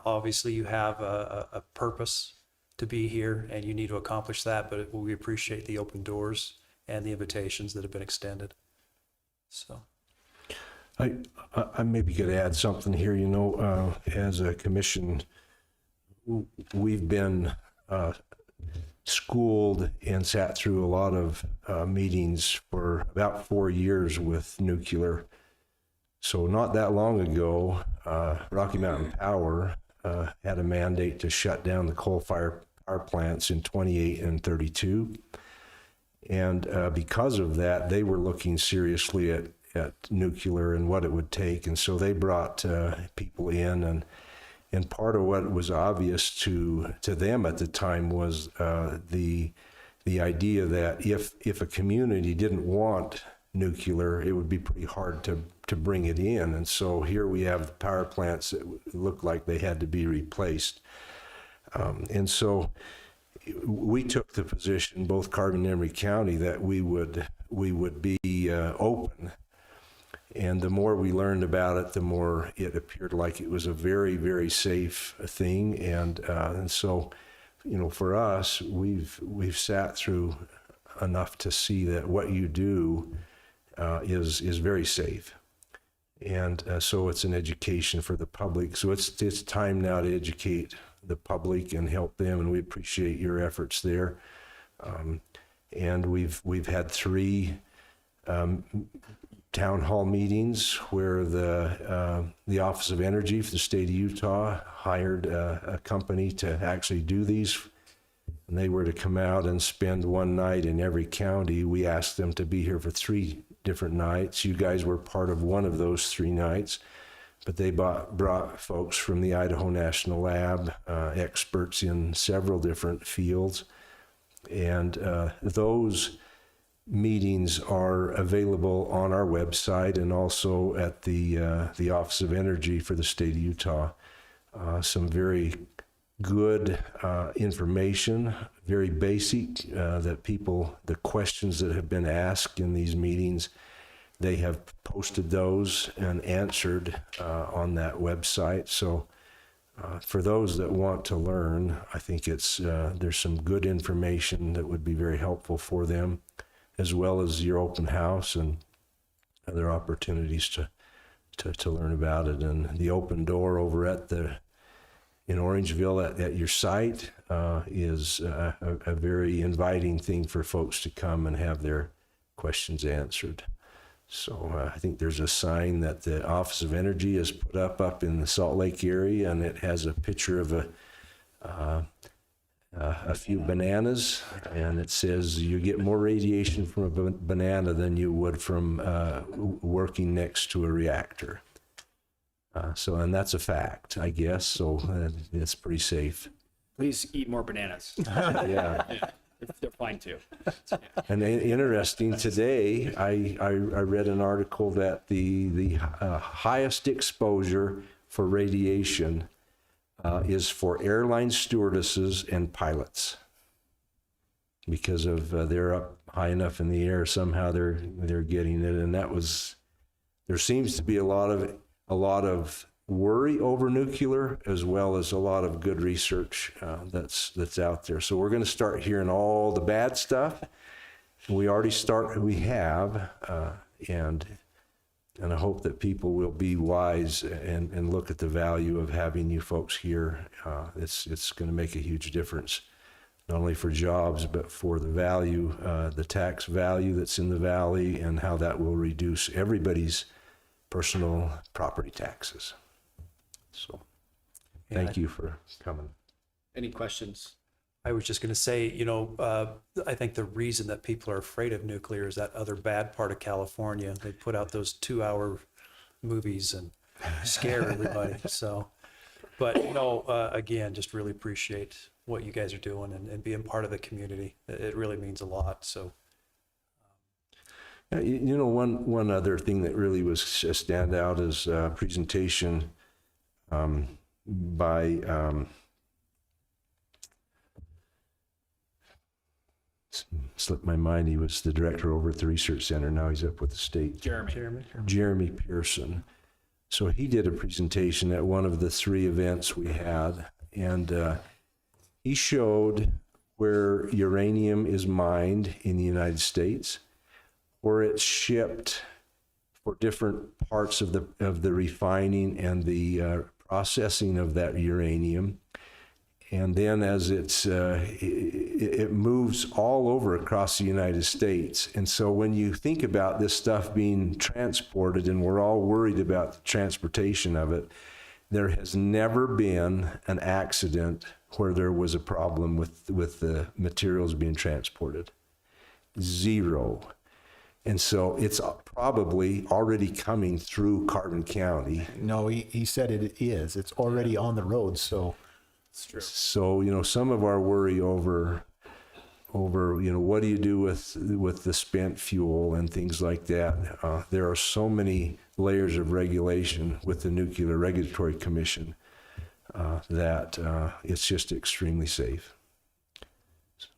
Obviously, you have a purpose to be here, and you need to accomplish that, but we appreciate the open doors and the invitations that have been extended. So, I maybe could add something here. You know, as a commission, we've been schooled and sat through a lot of meetings for about 4 years with nuclear. So not that long ago, Rocky Mountain Power had a mandate to shut down the coal-fired power plants in 28 and 32. And because of that, they were looking seriously at nuclear and what it would take. And so they brought people in, and part of what was obvious to them at the time was the idea that if a community didn't want nuclear, it would be pretty hard to bring it in. And so here we have the power plants that looked like they had to be replaced. And so we took the position, both Carbon and Emery County, that we would be open. And the more we learned about it, the more it appeared like it was a very, very safe thing. And so, you know, for us, we've sat through enough to see that what you do is very safe. And so it's an education for the public. So it's time now to educate the public and help them, and we appreciate your efforts there. And we've had 3 town hall meetings where the Office of Energy for the state of Utah hired a company to actually do these. And they were to come out and spend one night in every county. We asked them to be here for 3 different nights. You guys were part of one of those 3 nights, but they brought folks from the Idaho National Lab, experts in several different fields. And those meetings are available on our website and also at the Office of Energy for the state of Utah. Some very good information, very basic, that people, the questions that have been asked in these meetings, they have posted those and answered on that website. So for those that want to learn, I think it's there's some good information that would be very helpful for them, as well as your open house and other opportunities to learn about it. And the open door over in Orangeville at your site is a very inviting thing for folks to come and have their questions answered. So I think there's a sign that the Office of Energy has put up in the Salt Lake area, and it has a picture of a few bananas, and it says you get more radiation from a banana than you would from working next to a reactor. And that's a fact, I guess. So it's pretty safe. Please eat more bananas. Yeah. Yeah, they're fine too. And interesting, today I read an article that the highest exposure for radiation is for airline stewardesses and pilots, because of they're up high enough in the air, somehow they're getting it. And there seems to be a lot of worry over nuclear, as well as a lot of good research that's out there. So we're going to start hearing all the bad stuff. We have, and I hope that people will be wise and look at the value of having you folks here. It's going to make a huge difference, not only for jobs, but for the value, the tax value that's in the valley, and how that will reduce everybody's personal property taxes. So thank you for coming. Any questions? I was just going to say, I think the reason that people are afraid of nuclear is that other bad part of California. They put out those 2-hour movies and scare everybody. So, but again, just really appreciate what you guys are doing and being part of the community. It really means a lot. So, one other thing that really was a standout is a presentation by slipped my mind. He was the director over at the research center. Now he's up with the state. Jeremy Pearson. So he did a presentation at one of the 3 events we had, and he showed where uranium is mined in the United States, where it's shipped for different parts of the refining and the processing of that uranium. And then as it moves all over across the United States. And so when you think about this stuff being transported, and we're all worried about the transportation of it, there has never been an accident where there was a problem with the materials being transported. 0. And so it's probably already coming through Carbon County. No, he said it is. It's already on the road, so. It's true. So, some of our worry over, what do you do with the spent fuel and things like that? There are so many layers of regulation with the Nuclear Regulatory Commission that it's just extremely safe. So,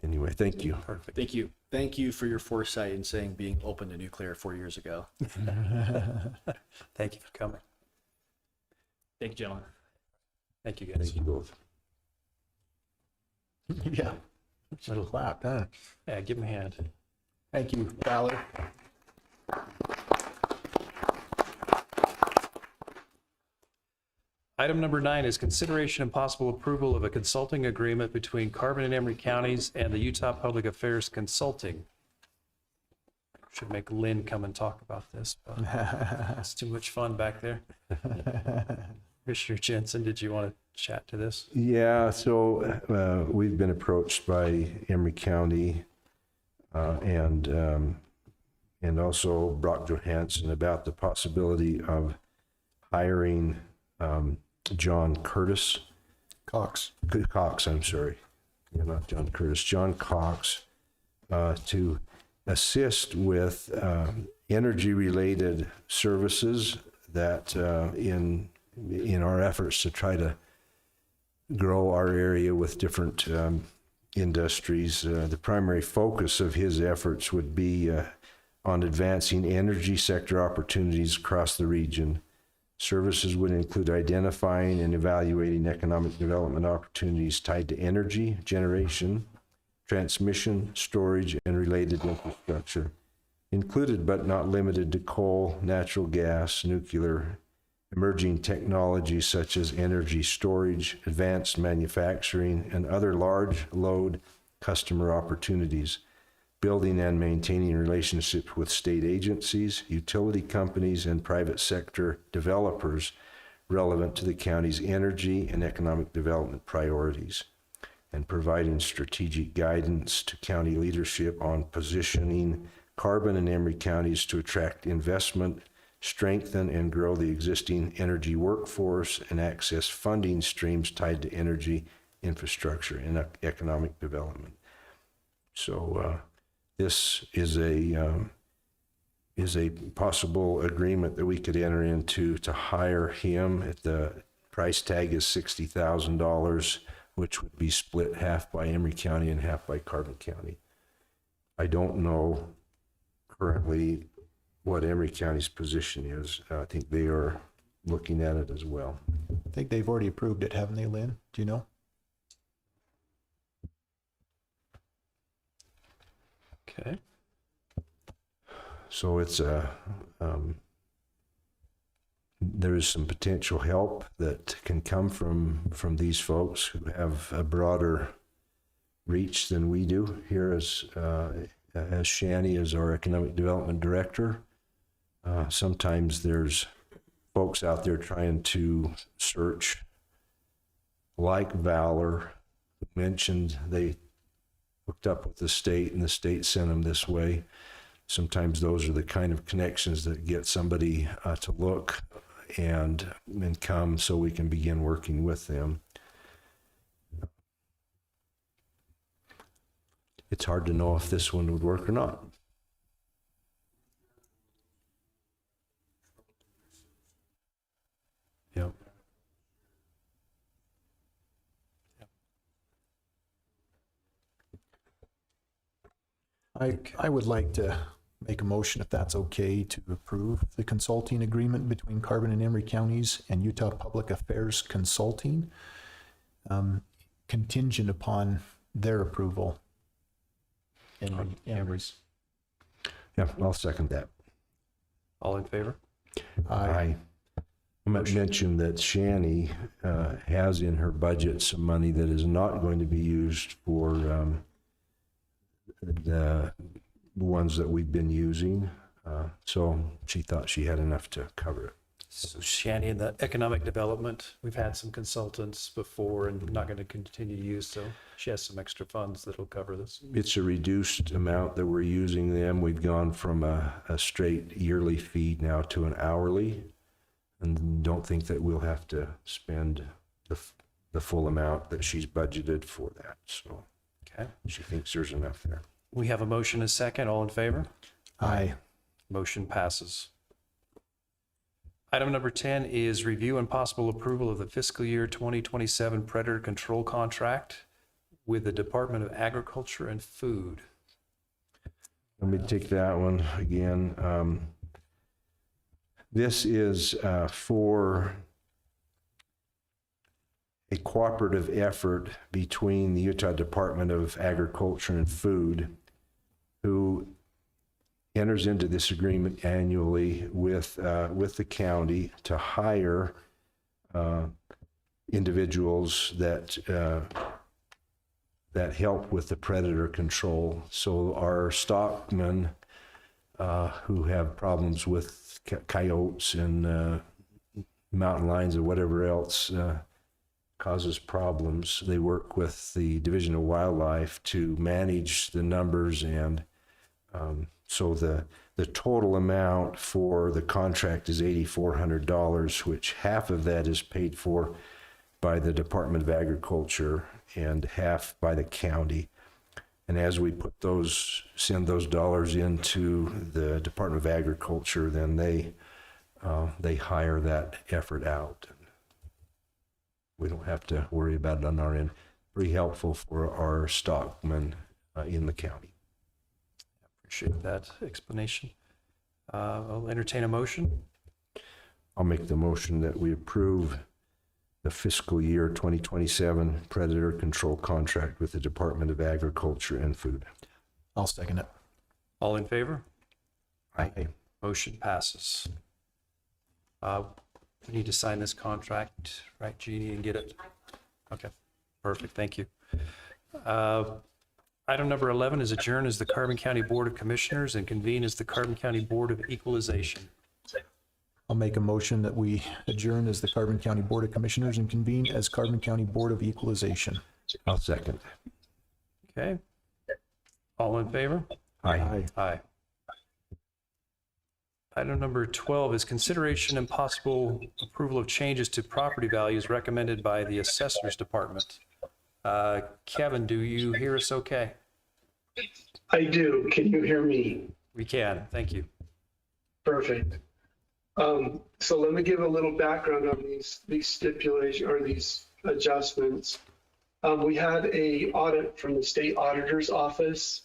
anyway, thank you. Perfect. Thank you. Thank you for your foresight in saying being open to nuclear 4 years ago. thank you for coming. Thank you, gentlemen. Thank you, guys. Thank you both. Yeah. Little clap, huh? Yeah, give him a hand. Thank you, Valor. Item number 9 is consideration and possible approval of a consulting agreement between Carbon and Emery counties and the Utah Public Affairs Consulting. Should make Lynn come and talk about this, but it's too much fun back there. Commissioner Jensen, did you want to chat to this? Yeah, so we've been approached by Emery County and also Brock Johansson about the possibility of hiring John Cox, I'm sorry. Yeah, not John Curtis, John Cox, to assist with energy-related services that in our efforts to try to grow our area with different industries. The primary focus of his efforts would be on advancing energy sector opportunities across the region. Services would include identifying and evaluating economic development opportunities tied to energy generation, transmission, storage, and related infrastructure, included but not limited to coal, natural gas, nuclear, emerging technologies such as energy storage, advanced manufacturing, and other large load customer opportunities, building and maintaining relationships with state agencies, utility companies, and private sector developers relevant to the county's energy and economic development priorities, and providing strategic guidance to county leadership on positioning Carbon and Emery counties to attract investment, strengthen and grow the existing energy workforce, and access funding streams tied to energy infrastructure and economic development. So this is a possible agreement that we could enter into to hire him. The price tag is $60,000, which would be split half by Emery County and half by Carbon County. I don't know currently what Emery County's position is. I think they are looking at it as well. I think they've already approved it, haven't they, Lynn? Do you know? Okay. So it's there is some potential help that can come from these folks who have a broader reach than we do here as Shani is our economic development director. Sometimes there's folks out there trying to search, like Valor mentioned, they hooked up with the state and the state sent them this way. Sometimes those are the kind of connections that get somebody to look and come so we can begin working with them. It's hard to know if this one would work or not. Yep. I would like to make a motion, if that's okay, to approve the consulting agreement between Carbon and Emery counties and Utah Public Affairs Consulting, contingent upon their approval. Emery's. Yeah, I'll second that. All in favor? I might mention that Shani has in her budget some money that is not going to be used for the ones that we've been using. So she thought she had enough to cover it. So Shani, in the economic development, we've had some consultants before and not going to continue to use, so she has some extra funds that'll cover this. It's a reduced amount that we're using them. We've gone from a straight yearly fee now to an hourly, and don't think that we'll have to spend the full amount that she's budgeted for that. So Okay. she thinks there's enough there. We have a motion and a second. All in favor? Aye. Motion passes. Item number 10 is review and possible approval of the fiscal year 2027 predator control contract with the Department of Agriculture and Food. Let me take that one again. This is for a cooperative effort between the Utah Department of Agriculture and Food, who enters into this agreement annually with the county to hire individuals that help with the predator control. So our stockmen who have problems with coyotes and mountain lions or whatever else causes problems, they work with the Division of Wildlife to manage the numbers, and so the total amount for the contract is $8,400, which half of that is paid for by the Department of Agriculture and half by the county. And as we send those dollars into the Department of Agriculture, then they hire that effort out. we don't have to worry about it on our end. Very helpful for our stockmen in the county. Appreciate that explanation. I'll entertain a motion. I'll make the motion that we approve the fiscal year 2027 predator control contract with the Department of Agriculture and Food. I'll second it. All in favor? Aye. Motion passes. We need to sign this contract, right, Jeannie, and get it? Okay, perfect, thank you. Item number 11 is adjourn as the Carbon County Board of Commissioners and convene as the Carbon County Board of Equalization. I'll make a motion that we adjourn as the Carbon County Board of Commissioners and convene as Carbon County Board of Equalization. I'll second. Okay. All in favor? Aye. Aye. Item number 12 is consideration and possible approval of changes to property values recommended by the Assessors Department. Kevin, do you hear us okay? I do. Can you hear me? We can, thank you. Perfect. So let me give a little background on these stipulations or these adjustments. We had a audit from the state auditor's office,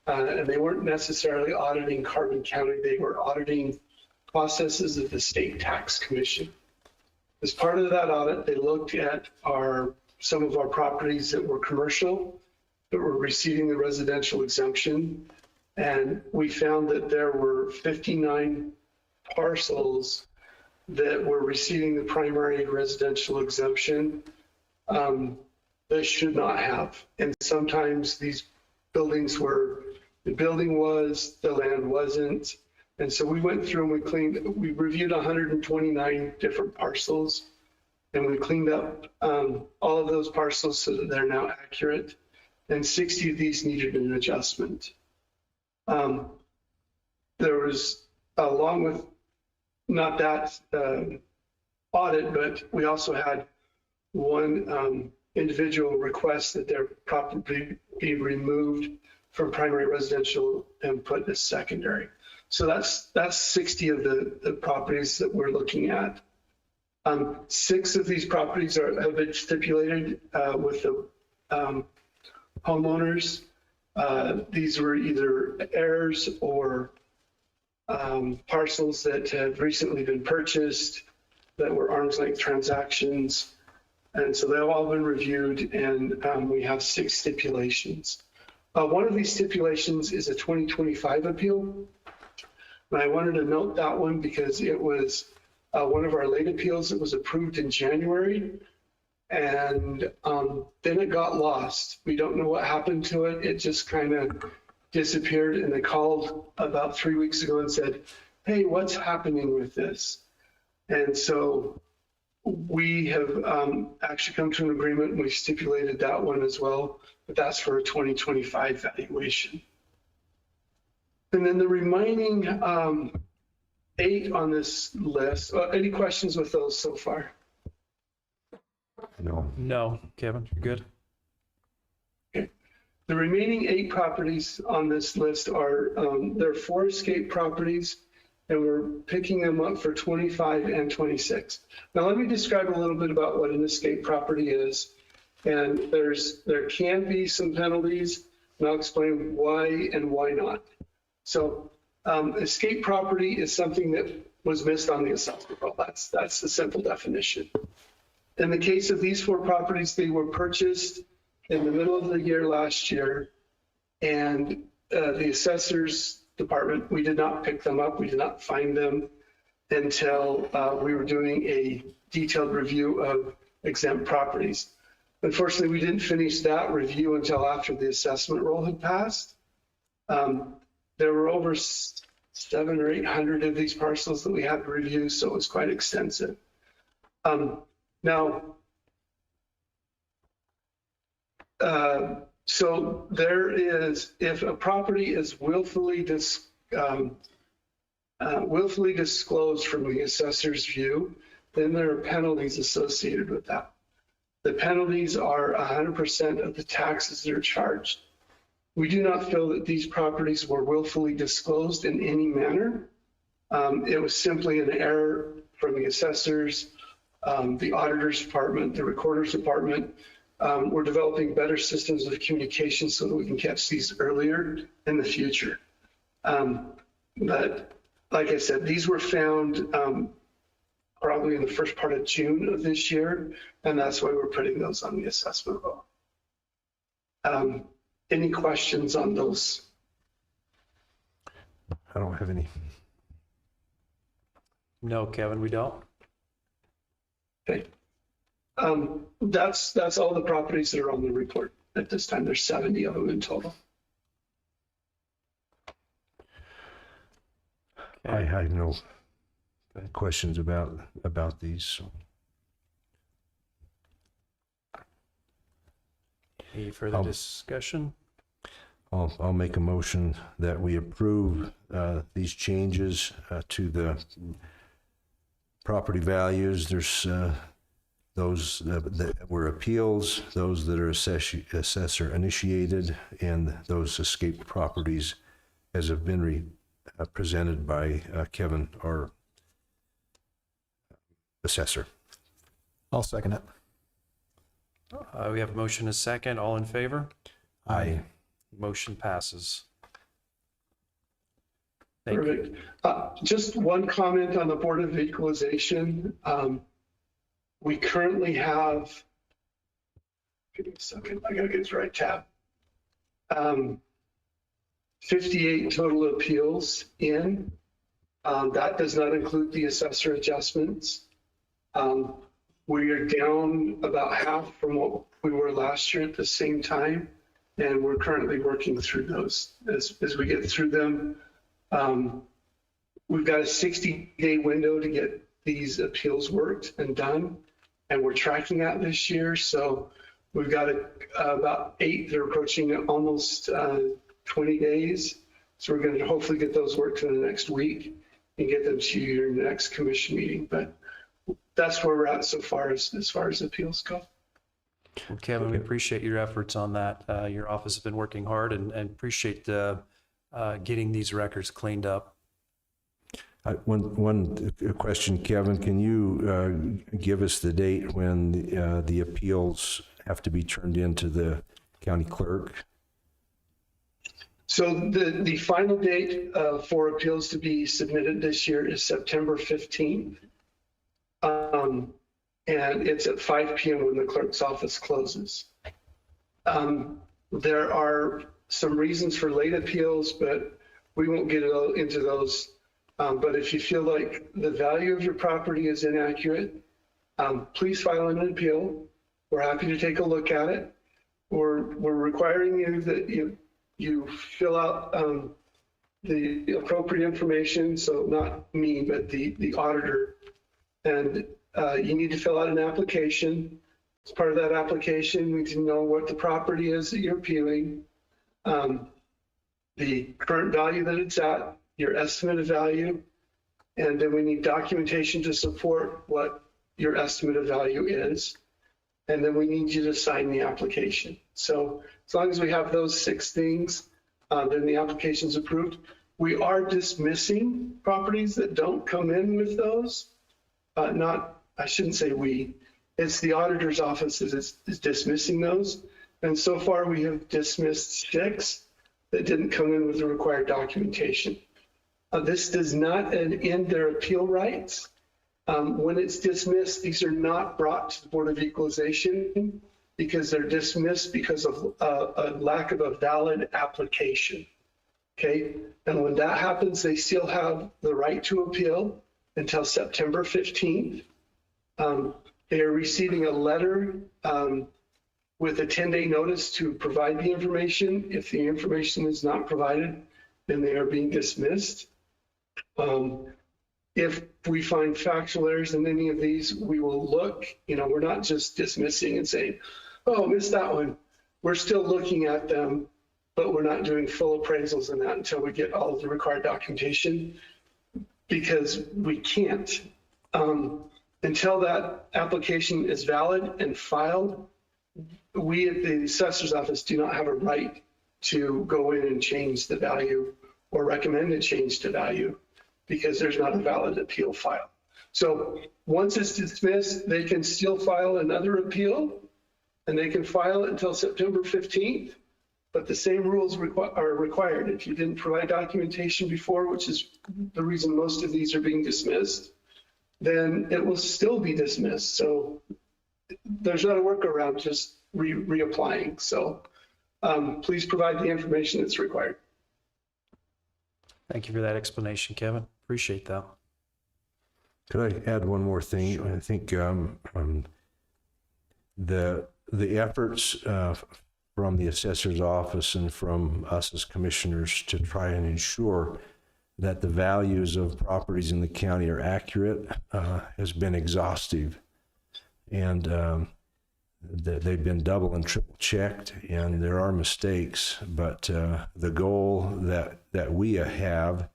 and they weren't necessarily auditing Carbon County. They were auditing processes of the state tax commission. As part of that audit, they looked at some of our properties that were commercial, that were receiving the residential exemption. And we found that there were 59 parcels that were receiving the primary residential exemption they should not have. And sometimes these buildings were, the building was, the land wasn't. And so we went through and we reviewed 129 different parcels, and we cleaned up all of those parcels so that they're now accurate. And 60 of these needed an adjustment. There was, along with not that audit, but we also had one individual request that their property be removed from primary residential and put as secondary. So that's 60 of the properties that we're looking at. 6 of these properties have been stipulated with the homeowners. These were either heirs or parcels that have recently been purchased that were arm's length transactions. And so they've all been reviewed, and we have 6 stipulations. One of these stipulations is a 2025 appeal. And I wanted to note that one because it was one of our late appeals that was approved in January. And then it got lost. We don't know what happened to it. It just kind of disappeared. And they called about 3 weeks ago and said, hey, what's happening with this? And so we have actually come to an agreement, and we stipulated that one as well, but that's for a 2025 valuation. And then the remaining 8 on this list, any questions with those so far? No, Kevin, you're good. Okay. The remaining 8 properties on this list are, they're 4 escape properties, and we're picking them up for 25 and 26. Now, let me describe a little bit about what an escape property is. And there can be some penalties, and I'll explain why and why not. So escape property is something that was missed on the assessment roll. That's the simple definition. In the case of these 4 properties, they were purchased in the middle of the year last year, and the assessors department, we did not pick them up. We did not find them until we were doing a detailed review of exempt properties. Unfortunately, we didn't finish that review until after the assessment roll had passed. There were over 700 or 800 of these parcels that we had to review, so it was quite extensive. So there is, if a property is willfully disclosed from the assessor's view, then there are penalties associated with that. The penalties are 100% of the taxes that are charged. We do not feel that these properties were willfully disclosed in any manner. It was simply an error from the assessors the auditor's department, the recorder's department. We're developing better systems of communication so that we can catch these earlier in the future. But like I said, these were found probably in the first part of June of this year, and that's why we're putting those on the assessment roll. Any questions on those? I don't have any. No, Kevin, we don't. Okay. That's all the properties that are on the report at this time. There's 70 of them in total. I have no questions about these. So. Any further discussion? I'll make a motion that we approve these changes to the property values. There's those that were appeals, those that are assessor initiated, and those escaped properties as have been presented by Kevin, our assessor. I'll second it. We have a motion, a second. All in favor? Aye. Motion passes. Thank you. Perfect. Just one comment on the Board of Equalization. We currently have, give me a second, I gotta get the right tab. 58 total appeals in. That does not include the assessor adjustments. We are down about half from what we were last year at the same time, and we're currently working through those. As we get through them, we've got a 60-day window to get these appeals worked and done, and we're tracking that this year. So we've got about 8 that are approaching almost 20 days. So we're going to hopefully get those worked in the next week and get them to your next commission meeting. But that's where we're at so far as appeals go. Well, Kevin, we appreciate your efforts on that. Your office has been working hard and appreciate getting these records cleaned up. One question, Kevin, can you give us the date when the appeals have to be turned into the county clerk? So the final date for appeals to be submitted this year is September 15th. And it's at 5 p.m. when the clerk's office closes. There are some reasons for late appeals, but we won't get into those. But if you feel like the value of your property is inaccurate, please file an appeal. We're happy to take a look at it. We're requiring you that you fill out the appropriate information. So not me, but the auditor. And you need to fill out an application. As part of that application, we need to know what the property is that you're appealing, the current value that it's at, your estimated value, and then we need documentation to support what your estimated value is. And then we need you to sign the application. So as long as we have those 6 things, then the application's approved. We are dismissing properties that don't come in with those. I shouldn't say we, it's the auditor's office that is dismissing those. And so far we have dismissed 6 that didn't come in with the required documentation. This does not end their appeal rights. When it's dismissed, these are not brought to the Board of Equalization because they're dismissed because of a lack of a valid application. Okay, and when that happens, they still have the right to appeal until September 15th. They are receiving a letter with a 10-day notice to provide the information. If the information is not provided, then they are being dismissed. If we find factual errors in any of these, we will look, we're not just dismissing and saying, oh, missed that one. We're still looking at them, but we're not doing full appraisals in that until we get all of the required documentation, because we can't. Until that application is valid and filed, we at the assessor's office do not have a right to go in and change the value or recommend a change to value because there's not a valid appeal file. So once it's dismissed, they can still file another appeal, and they can file it until September 15th. But the same rules are required. If you didn't provide documentation before, which is the reason most of these are being dismissed, then it will still be dismissed. So there's not a workaround, just reapplying. So please provide the information that's required. Thank you for that explanation, Kevin. Appreciate that. Could I add one more thing? I think the efforts from the assessor's office and from us as commissioners to try and ensure that the values of properties in the county are accurate has been exhaustive. And that they've been double and triple checked, and there are mistakes, but the goal that we have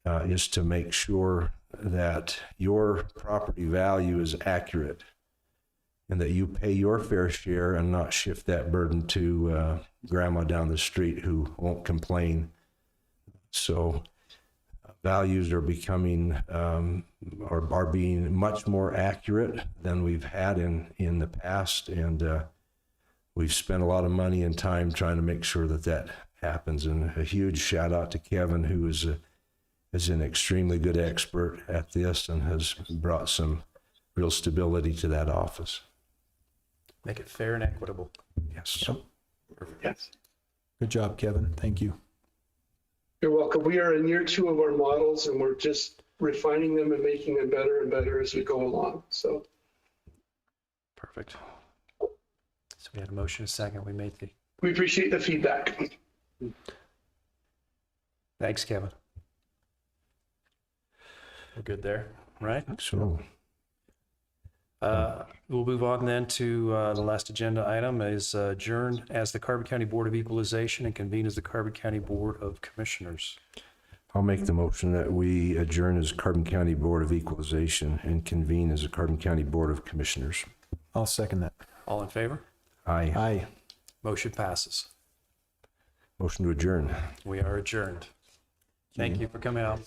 is to make sure that your property value is accurate and that you pay your fair share and not shift that burden to grandma down the street who won't complain. So values are becoming or are being much more accurate than we've had in the past, and we've spent a lot of money and time trying to make sure that happens. And a huge shout out to Kevin, who is an extremely good expert at this and has brought some real stability to that office. Make it fair and equitable. Yes. Yes. Good job, Kevin. Thank you. You're welcome. We are in year 2 of our models, and we're just refining them and making them better and better as we go along. So Perfect. So we had a motion, a second. we appreciate the feedback. Thanks, Kevin. We're good there, right? So We'll move on then to the last agenda item is adjourn as the Carbon County Board of Equalization and convene as the Carbon County Board of Commissioners. I'll make the motion that we adjourn as Carbon County Board of Equalization and convene as the Carbon County Board of Commissioners. I'll second that. All in favor? Aye. Aye. Motion passes. Motion to adjourn. We are adjourned. Thank you for coming out.